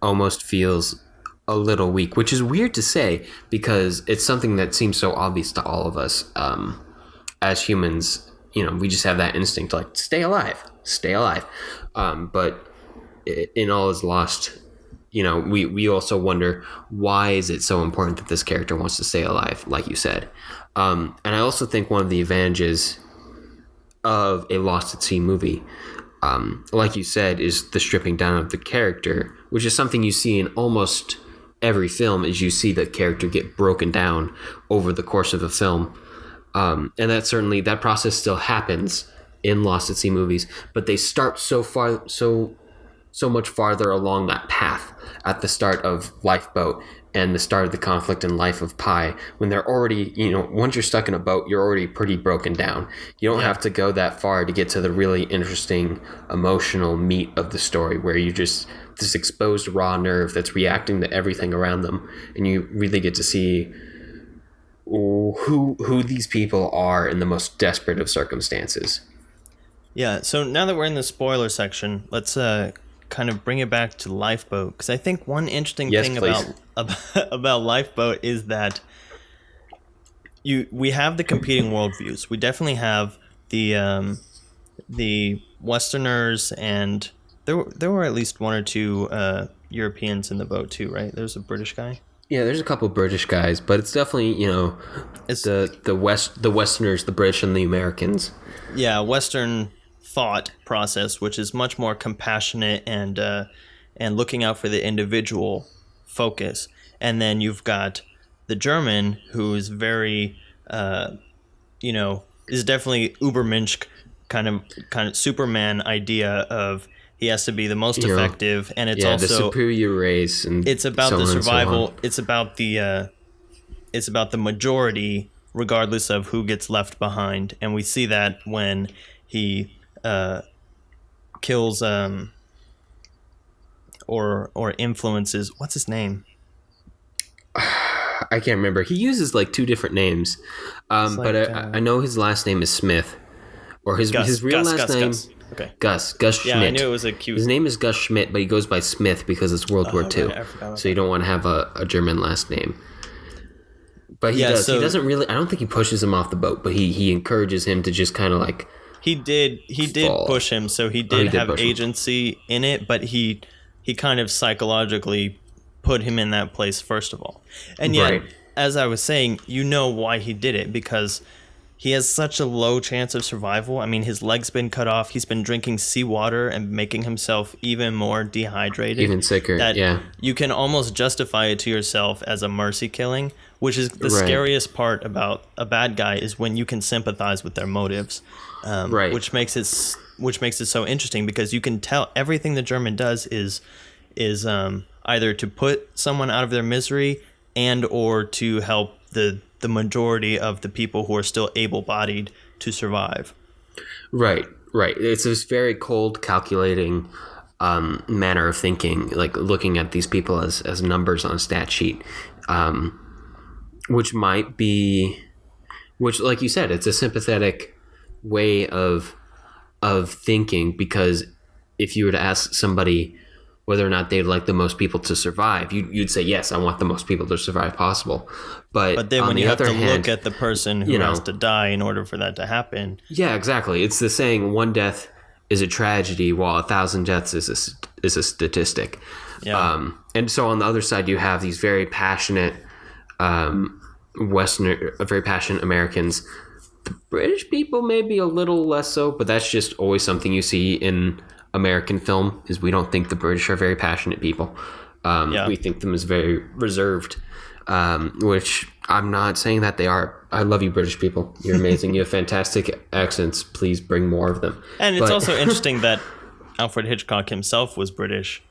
almost feels a little weak, which is weird to say because it's something that seems so obvious to all of us as humans. We just have that instinct to like stay alive. But in All Is Lost, we also wonder, why is it so important that this character wants to stay alive, like you said. And I also think one of the advantages of a Lost at Sea movie, like you said, is the stripping down of the character, which is something you see in almost every film, is you see the character get broken down over the course of a film. And that process still happens in Lost at Sea movies, but they start so much farther along that path at the start of Lifeboat and the start of the conflict in Life of Pi, when they're already, once you're stuck in a boat, you're already pretty broken down. You don't have to go that far to get to the really interesting emotional meat of the story, where you just this exposed raw nerve that's reacting to everything around them, and you really get to see who these people are in the most desperate of circumstances. Yeah, so now that we're in the spoiler section, let's kind of bring it back to Lifeboat, because I think one interesting thing about Lifeboat is that we have the competing worldviews. We definitely have the Westerners, and there were at least one or two Europeans in the boat too, right? There's a British guy. Yeah, there's a couple of British guys, but it's definitely it's the Westerners, the British, and the Americans. Yeah, Western thought process, which is much more compassionate and looking out for the individual focus. And then you've got the German, who is very is definitely Übermensch kind of Superman idea of he has to be the most effective, and it's also the superior race, and it's about the survival. It's about the majority, regardless of who gets left behind. And we see that when he kills or influences, what's his name? I can't remember. He uses like two different names, but I know his last name is Smith, or his real last name. Okay. Gus Schmidt. Yeah, I knew it was a cute. His name is Gus Schmidt, but he goes by Smith because it's World War II. So you don't want to have a German last name. But he does. He doesn't really. I don't think he pushes him off the boat, but he encourages him to just kind of like. He did push him, so he did have agency in it, but he kind of psychologically put him in that place first of all. And yet, as I was saying, why he did it, because he has such a low chance of survival. I mean, his leg's been cut off. He's been drinking seawater and making himself even more dehydrated. Even sicker, You can almost justify it to yourself as a mercy killing, which is the scariest part about a bad guy, is when you can sympathize with their motives. Which makes it so interesting, because you can tell everything the German does is either to put someone out of their misery and or to help the majority of the people who are still able-bodied to survive. Right. It's this very cold, calculating manner of thinking, like looking at these people as numbers on a stat sheet, which might be which, like you said, it's a sympathetic way of thinking, because if you were to ask somebody whether or not they'd like the most people to survive, you'd say, yes, I want the most people to survive possible. But then when you have to hand, look at the person who has to die in order for that to happen. Yeah, exactly. It's the saying, one death is a tragedy while 1,000 deaths is a statistic. Yeah. And so on the other side, you have these very passionate very passionate Americans. The British people maybe a little less so, but that's just always something you see in American film, is we don't think the British are very passionate people. We think them as very reserved, which I'm not saying that they are. I love you, British people. You're amazing. You have fantastic accents. Please bring more of them. And it's also interesting that Alfred Hitchcock himself was British,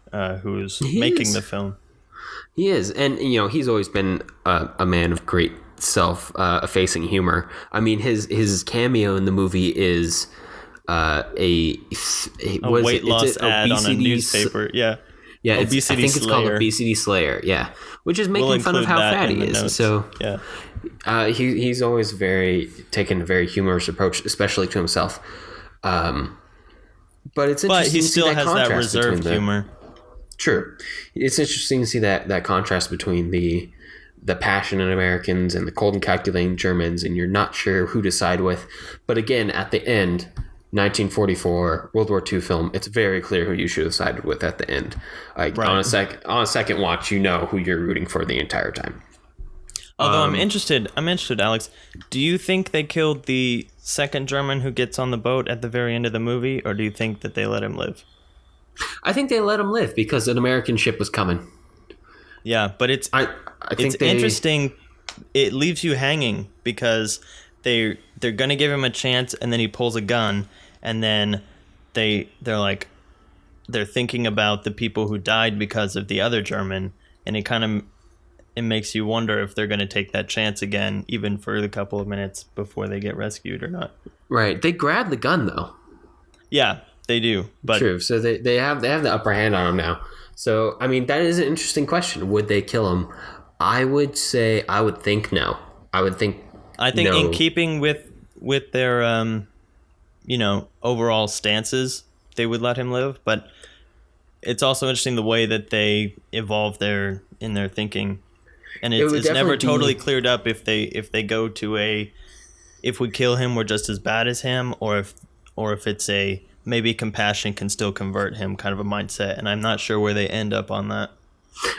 who's making the film. He is. And, he's always been a man of great self-effacing humor. I mean, his cameo in the movie is a weight loss ad on a newspaper. Yeah. Yeah, I Obesity think it's called Slayer. Obesity Slayer. Yeah, which is making fun of how fat he is. Notes. So yeah, he's always taken a very humorous approach, especially to himself. But it's interesting. But he to still see that has that contrast reserved humor. True, it's interesting to see that contrast between the passionate Americans and the cold and calculating Germans, and you're not sure who to side with. But again, at the end, 1944 World War II film, it's very clear who you should have sided with at the end. Like on a second watch, who you're rooting for the entire time. Although I'm interested, Alex. Do you think they killed the second German who gets on the boat at the very end of the movie, or do you think that they let him live? I think they let him live because an American ship was coming. Yeah, but it's interesting. It leaves you hanging because they're gonna give him a chance, and then he pulls a gun, and then they're thinking about the people who died because of the other German, and it makes you wonder if they're gonna take that chance again, even for the couple of minutes before they get rescued or not. Right. They grab the gun though. Yeah, they do. But true. So they have the upper hand on him now. So I mean, that is an interesting question. Would they kill him? I would think no. I think no. In keeping with their overall stances, they would let him live, but it's also interesting the way that they evolve in their thinking. And it's never totally cleared up if they go to if we kill him we're just as bad as him, or if it's maybe compassion can still convert him kind of a mindset, and I'm not sure where they end up on that.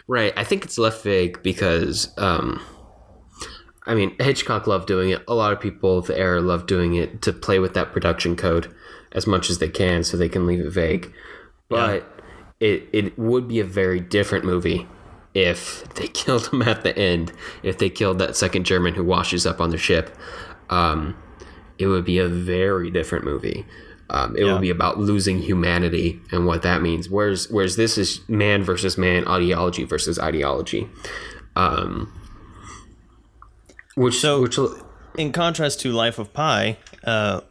Right. I think it's left vague because Hitchcock loved doing it. A lot of people of the era love doing it to play with that production code as much as they can so they can leave it vague. But it would be a very different movie if they killed him at the end, if they killed that second German who washes up on the ship. It would be a very different movie. It would be about losing humanity and what that means. Whereas this is man versus man, ideology versus ideology. Which in contrast to Life of Pi,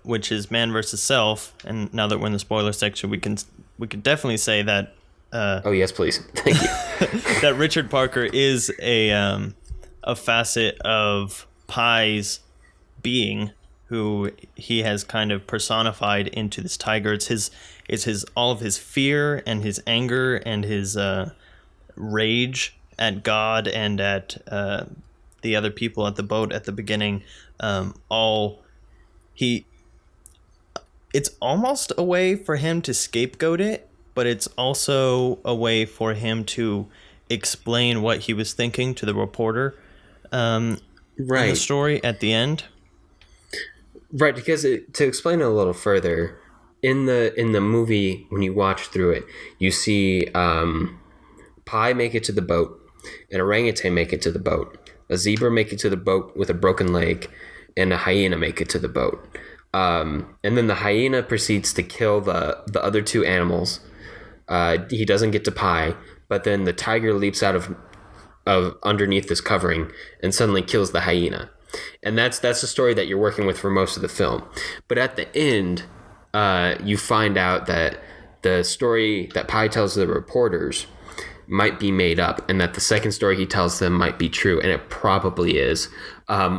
which is man versus self, and now that we're in the spoiler section, we can definitely say that. Oh yes, please. Thank you. That Richard Parker is a facet of Pi's being, who he has kind of personified into this tiger. It's his all of his fear and his anger and his rage at God and at the other people at the boat at the beginning. It's almost a way for him to scapegoat it, but it's also a way for him to explain what he was thinking to the reporter in the story at the end. Right, because to explain it a little further, in the movie, when you watch through it, you see Pi make it to the boat, an orangutan make it to the boat, a zebra make it to the boat with a broken leg, and a hyena make it to the boat. And then the hyena proceeds to kill the other two animals. He doesn't get to Pi, but then the tiger leaps out of underneath this covering and suddenly kills the hyena. And that's the story that you're working with for most of the film. But at the end, you find out that the story that Pi tells the reporters might be made up, and that the second story he tells them might be true, and it probably is,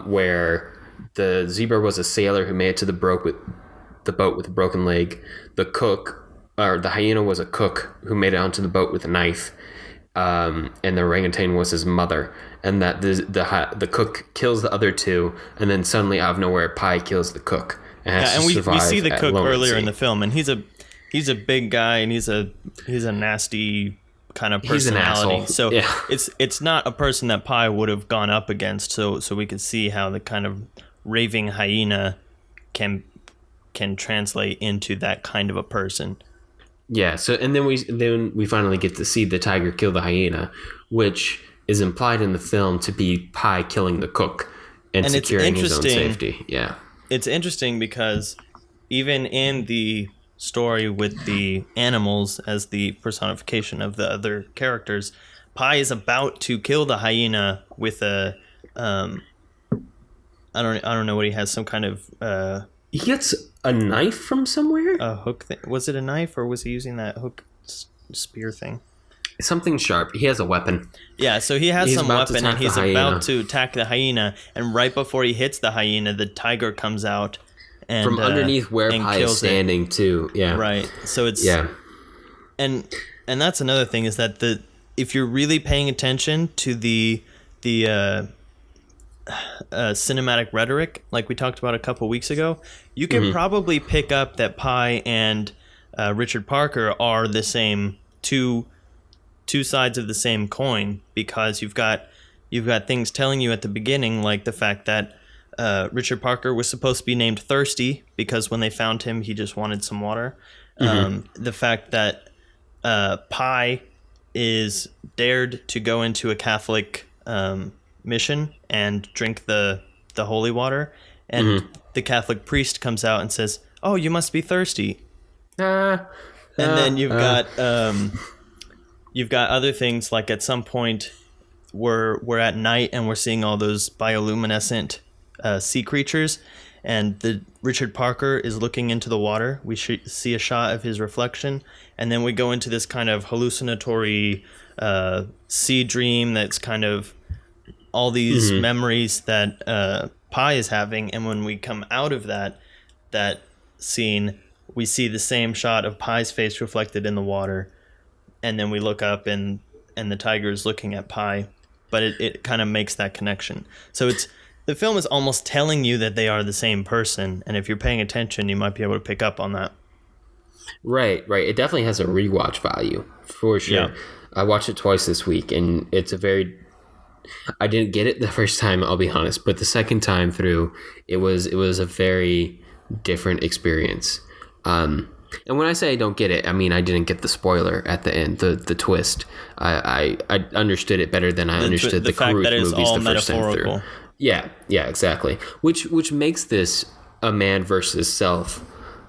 where the zebra was a sailor who made it to the boat with a broken leg. The cook, or the hyena, was a cook who made it onto the boat with a knife. And the orangutan was his mother, and that the cook kills the other two, and then suddenly out of nowhere, Pi kills the cook. And we see the cook earlier in the film, and he's a big guy, and he's a nasty kind of personality. So yeah. it's not a person that Pi would have gone up against. So we could see how the kind of raving hyena can translate into that kind of a person. Yeah, so and then we finally get to see the tiger kill the hyena, which is implied in the film to be Pi killing the cook and securing his own safety. Yeah. It's interesting because even in the story with the animals as the personification of the other characters, Pi is about to kill the hyena with a I don't know what he has, some kind of he gets a knife from somewhere? A hook thing. Was it a knife, or was he using that hook spear thing? Something sharp. He has a weapon. Yeah, so he has some weapon, and he's about to attack the hyena, and right before he hits the hyena, the tiger comes out and from underneath where Pi is standing too. Yeah. Right. So it's and that's another thing, is that if you're really paying attention to the cinematic rhetoric, like we talked about a couple weeks ago, you can probably pick up that Pi and Richard Parker are the same two sides of the same coin, because you've got things telling you at the beginning, like the fact that Richard Parker was supposed to be named Thirsty because when they found him, he just wanted some water. The fact that Pi is dared to go into a Catholic mission and drink the holy water, and the Catholic priest comes out and says, "Oh, you must be thirsty." And then you've got other things, like at some point we're at night and we're seeing all those bioluminescent sea creatures, and the Richard Parker is looking into the water. We see a shot of his reflection, and then we go into this kind of hallucinatory sea dream that's kind of all these memories that Pi is having. And when we come out of that scene, we see the same shot of Pi's face reflected in the water, and then we look up and the tiger is looking at Pi, but it kind of makes that connection. So the film is almost telling you that they are the same person, and if you're paying attention, you might be able to pick up on that. Right. It definitely has a rewatch value, for sure. Yeah. I watched it twice this week, and I didn't get it the first time, I'll be honest, but the second time through, it was a very different experience. And when I say I don't get it, I mean I didn't get the spoiler at the end, the twist. I understood it better than I understood the Carruth movies the first time through. Yeah, exactly. Which makes this a man versus self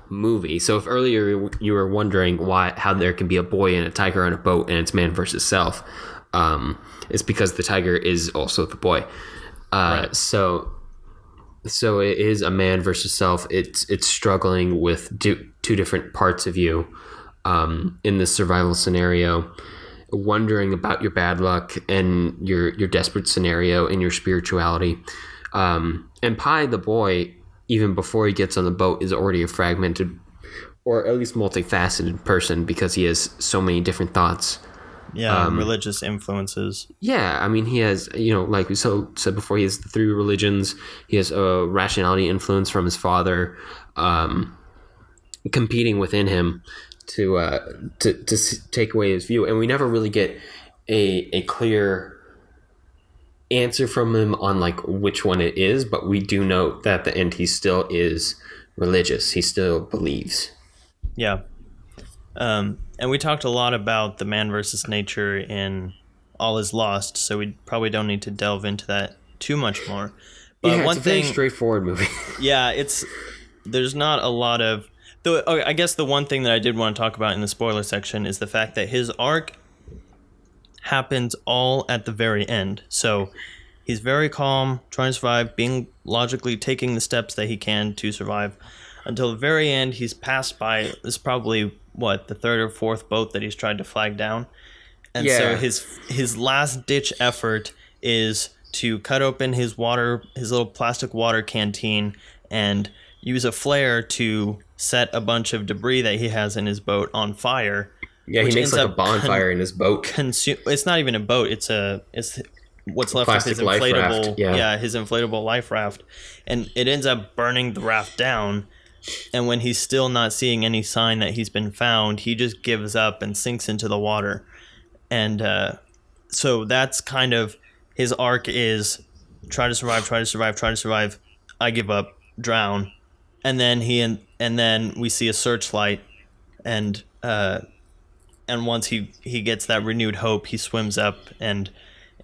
movie. So if earlier you were wondering how there can be a boy and a tiger on a boat and it's man versus self, it's because the tiger is also the boy. Right. So it is a man versus self. It's struggling with two different parts of you in this survival scenario, wondering about your bad luck and your desperate scenario and your spirituality. And Pi, the boy, even before he gets on the boat, is already a fragmented, or at least multifaceted person, because he has so many different thoughts. Yeah, religious influences. Yeah, I mean, he has, like we said before, he has the three religions. He has a rationality influence from his father, competing within him to take away his view. And we never really get a clear answer from him on like which one it is, but we do know that at the end he still is religious. He still believes. Yeah. And we talked a lot about the man versus nature in All Is Lost, so we probably don't need to delve into that too much more. But it's a very straightforward movie. Yeah, there's not a lot of... I guess the one thing that I did want to talk about in the spoiler section is the fact that his arc happens all at the very end. So he's very calm, trying to survive, being logically taking the steps that he can to survive. Until the very end, he's passed by, this is probably, the third or fourth boat that he's tried to flag down. And so his last-ditch effort is to cut open his little plastic water canteen, and use a flare to set a bunch of debris that he has in his boat on fire. Yeah, he makes like a bonfire in his boat. It's not even a boat. It's what's left of his inflatable, his inflatable life raft, and it ends up burning the raft down. And when he's still not seeing any sign that he's been found, he just gives up and sinks into the water. And so that's kind of his arc, is try to survive. I give up, drown. And then then we see a searchlight, and once he gets that renewed hope, he swims up, and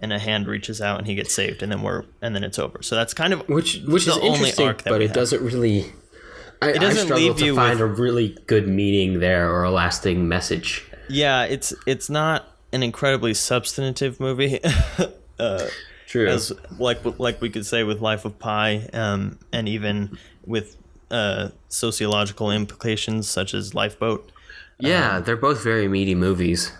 a hand reaches out and he gets saved, and then it's over. So that's kind of which is interesting, but it doesn't really. I struggle to find a really good meaning there or a lasting message. Yeah, it's not an incredibly substantive movie. True. As like we could say with Life of Pi, and even with sociological implications such as Lifeboat. Yeah, they're both very meaty movies,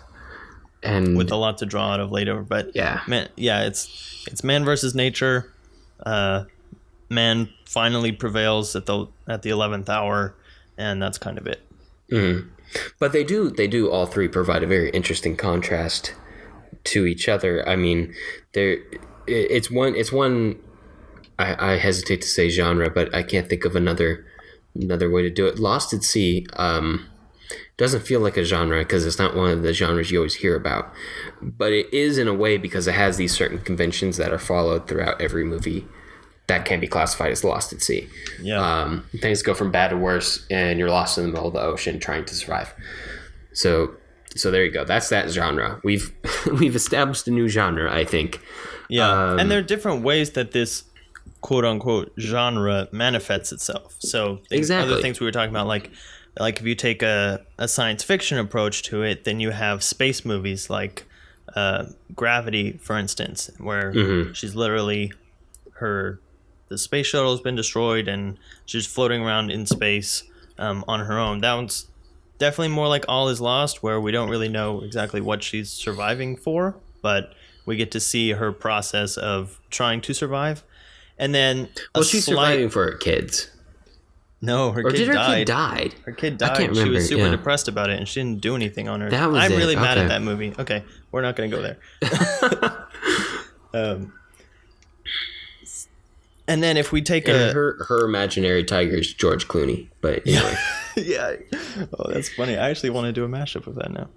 and with a lot to draw out of later. But it's man versus nature. Man finally prevails at the 11th hour, and that's kind of it. Mm-hmm. But they do all three provide a very interesting contrast to each other. I mean, it's one. I hesitate to say genre, but I can't think of another way to do it. Lost at Sea doesn't feel like a genre because it's not one of the genres you always hear about, but it is in a way because it has these certain conventions that are followed throughout every movie that can be classified as Lost at Sea. Yeah. Things go from bad to worse, and you're lost in the middle of the ocean trying to survive. So there you go. That's that genre. We've established a new genre, I think. Yeah, and there are different ways that this quote unquote genre manifests itself. So other things we were talking about, like if you take a science fiction approach to it, then you have space movies like Gravity, for instance, where she's literally the space shuttle has been destroyed and she's floating around in space on her own. That one's definitely more like All Is Lost, where we don't really know exactly what she's surviving for, but we get to see her process of trying to survive. And then she's surviving for her kids. No, her kid died. Her kid died. I can't remember. She was super depressed about it, and she didn't do anything on her. I'm really mad at that movie. Okay, we're not going to go there. And then if we take her imaginary tiger is George Clooney, but anyway. Yeah. Oh, that's funny. I actually want to do a mashup of that now.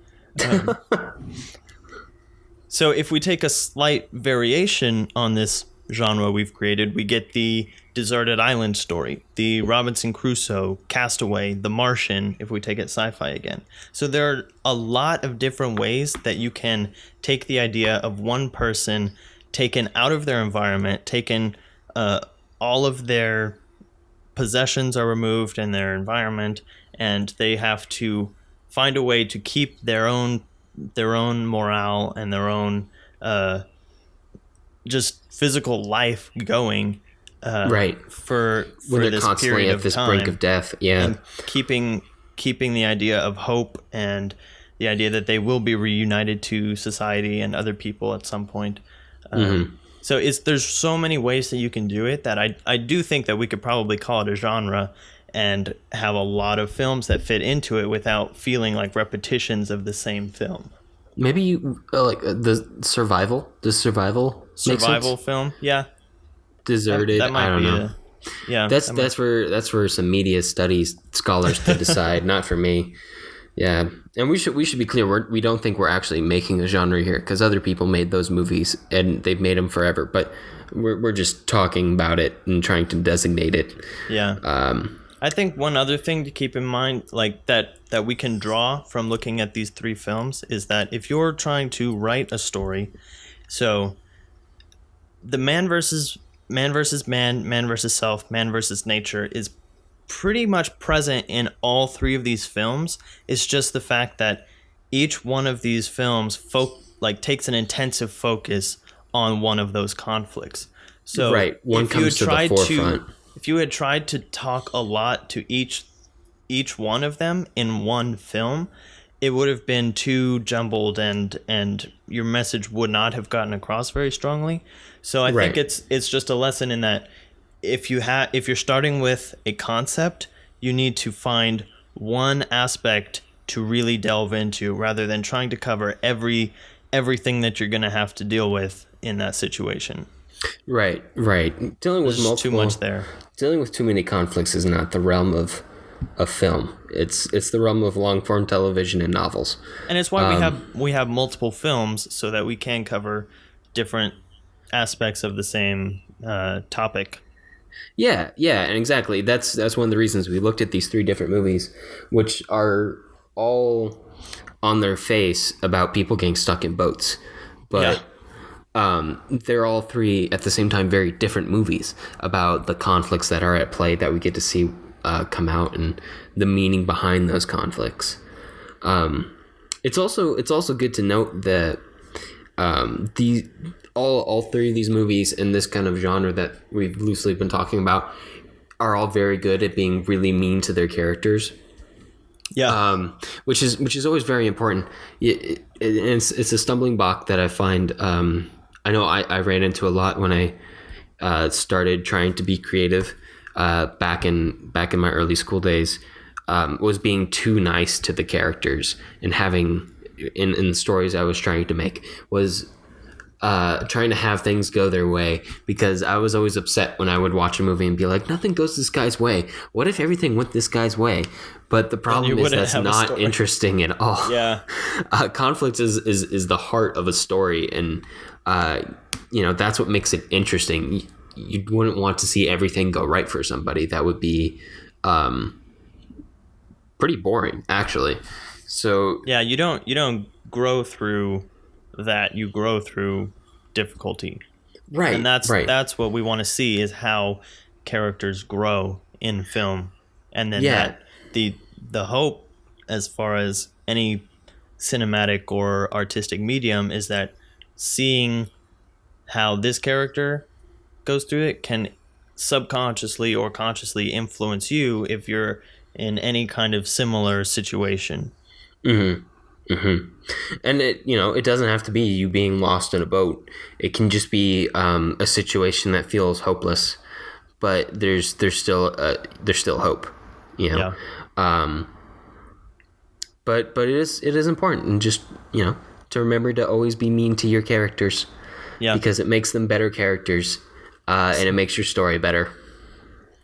So if we take a slight variation on this genre we've created, we get the deserted island story, the Robinson Crusoe, Castaway, The Martian, if we take it sci-fi again. So there are a lot of different ways that you can take the idea of one person taken out of their environment, all of their possessions are removed in their environment, and they have to find a way to keep their own morale and their own just physical life going. Right. For when this constantly period at this of time, brink of death. Yeah. And keeping the idea of hope and the idea that they will be reunited to society and other people at some point. So there's so many ways that you can do it that I do think that we could probably call it a genre and have a lot of films that fit into it without feeling like repetitions of the same film. Maybe you like the survival. Does survival film? Yeah. Deserted. That might I don't know. Yeah. That's for some media studies scholars to decide. Not for me. Yeah, and we should be clear. We don't think we're actually making a genre here because other people made those movies and they've made them forever. But we're just talking about it and trying to designate it. Yeah. I think one other thing to keep in mind, like that we can draw from looking at these three films, is that if you're trying to write a story, so the man versus man, man versus self, man versus nature is pretty much present in all three of these films. It's just the fact that each one of these films takes an intensive focus on one of those conflicts. So right, one comes to the forefront. If you had tried to talk a lot to each one of them in one film, it would have been too jumbled and your message would not have gotten across very strongly. So I think it's just a lesson in that if you're starting with a concept, you need to find one aspect to really delve into rather than trying to cover everything that you're going to have to deal with in that situation. Right. Dealing with There's too much there. Dealing with too many conflicts is not the realm of film. It's the realm of long form television and novels. And it's why we have multiple films so that we can cover different aspects of the same topic. Yeah, and exactly. That's one of the reasons we looked at these 3 different movies, which are all on their face about people getting stuck in boats, but they're all 3 at the same time very different movies about the conflicts that are at play that we get to see come out and the meaning behind those conflicts. It's also good to note that all 3 of these movies in this kind of genre that we've loosely been talking about are all very good at being really mean to their characters. Yeah. Which is always very important. It's a stumbling block that I find. I know I ran into a lot when I started trying to be creative back in my early school days. Was being too nice to the characters and having in the stories I was trying to make was trying to have things go their way, because I was always upset when I would watch a movie and be like, nothing goes this guy's way. What if everything went this guy's way? But the problem is that's not interesting at all. Yeah. Conflict is the heart of a story, and that's what makes it interesting. You wouldn't want to see everything go right for somebody. That would be pretty boring, actually. So yeah, you don't grow through that. You grow through difficulty, right? And that's what we want to see, is how characters grow in film, and then that the hope, as far as any cinematic or artistic medium, is that seeing how this character goes through it can subconsciously or consciously influence you if you're in any kind of similar situation. And it doesn't have to be you being lost in a boat. It can just be a situation that feels hopeless, but there's still hope. Yeah. But it is important, and just to remember to always be mean to your characters. Yeah. Because it makes them better characters, and it makes your story better.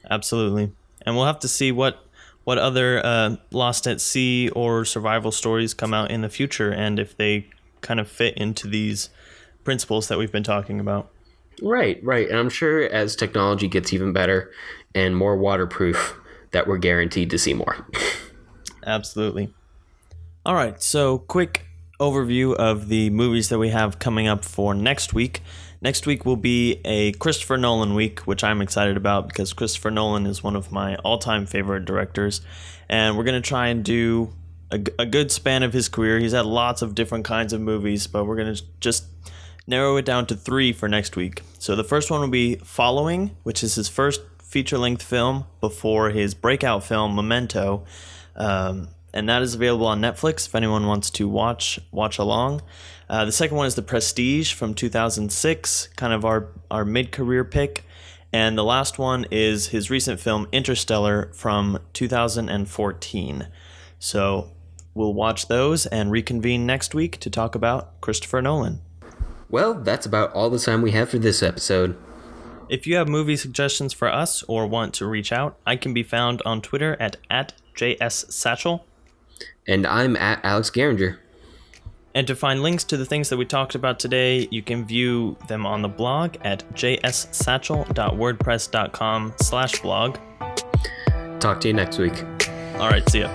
Absolutely. And we'll have to see what other Lost at Sea or survival stories come out in the future, and if they kind of fit into these principles that we've been talking about. Right. And I'm sure as technology gets even better and more waterproof, that we're guaranteed to see more. Absolutely. All right, so quick overview of the movies that we have coming up for next week. Next week will be a Christopher Nolan week, which I'm excited about because Christopher Nolan is one of my all-time favorite directors, and we're going to try and do a good span of his career. He's had lots of different kinds of movies, but we're going to just narrow it down to 3 for next week. So the first one will be Following, which is his first feature-length film before his breakout film Memento, and that is available on Netflix if anyone wants to watch along. The second one is The Prestige from 2006, kind of our mid-career pick. And the last one is his recent film Interstellar from 2014. So we'll watch those and reconvene next week to talk about Christopher Nolan. Well, that's about all the time we have for this episode. If you have movie suggestions for us or want to reach out, I can be found on Twitter at JSSatchel. And I'm at Alex Geringer. And to find links to the things that we talked about today, you can view them on the blog at jssatchel.wordpress.com/blog. Talk to you next week. All right, see ya.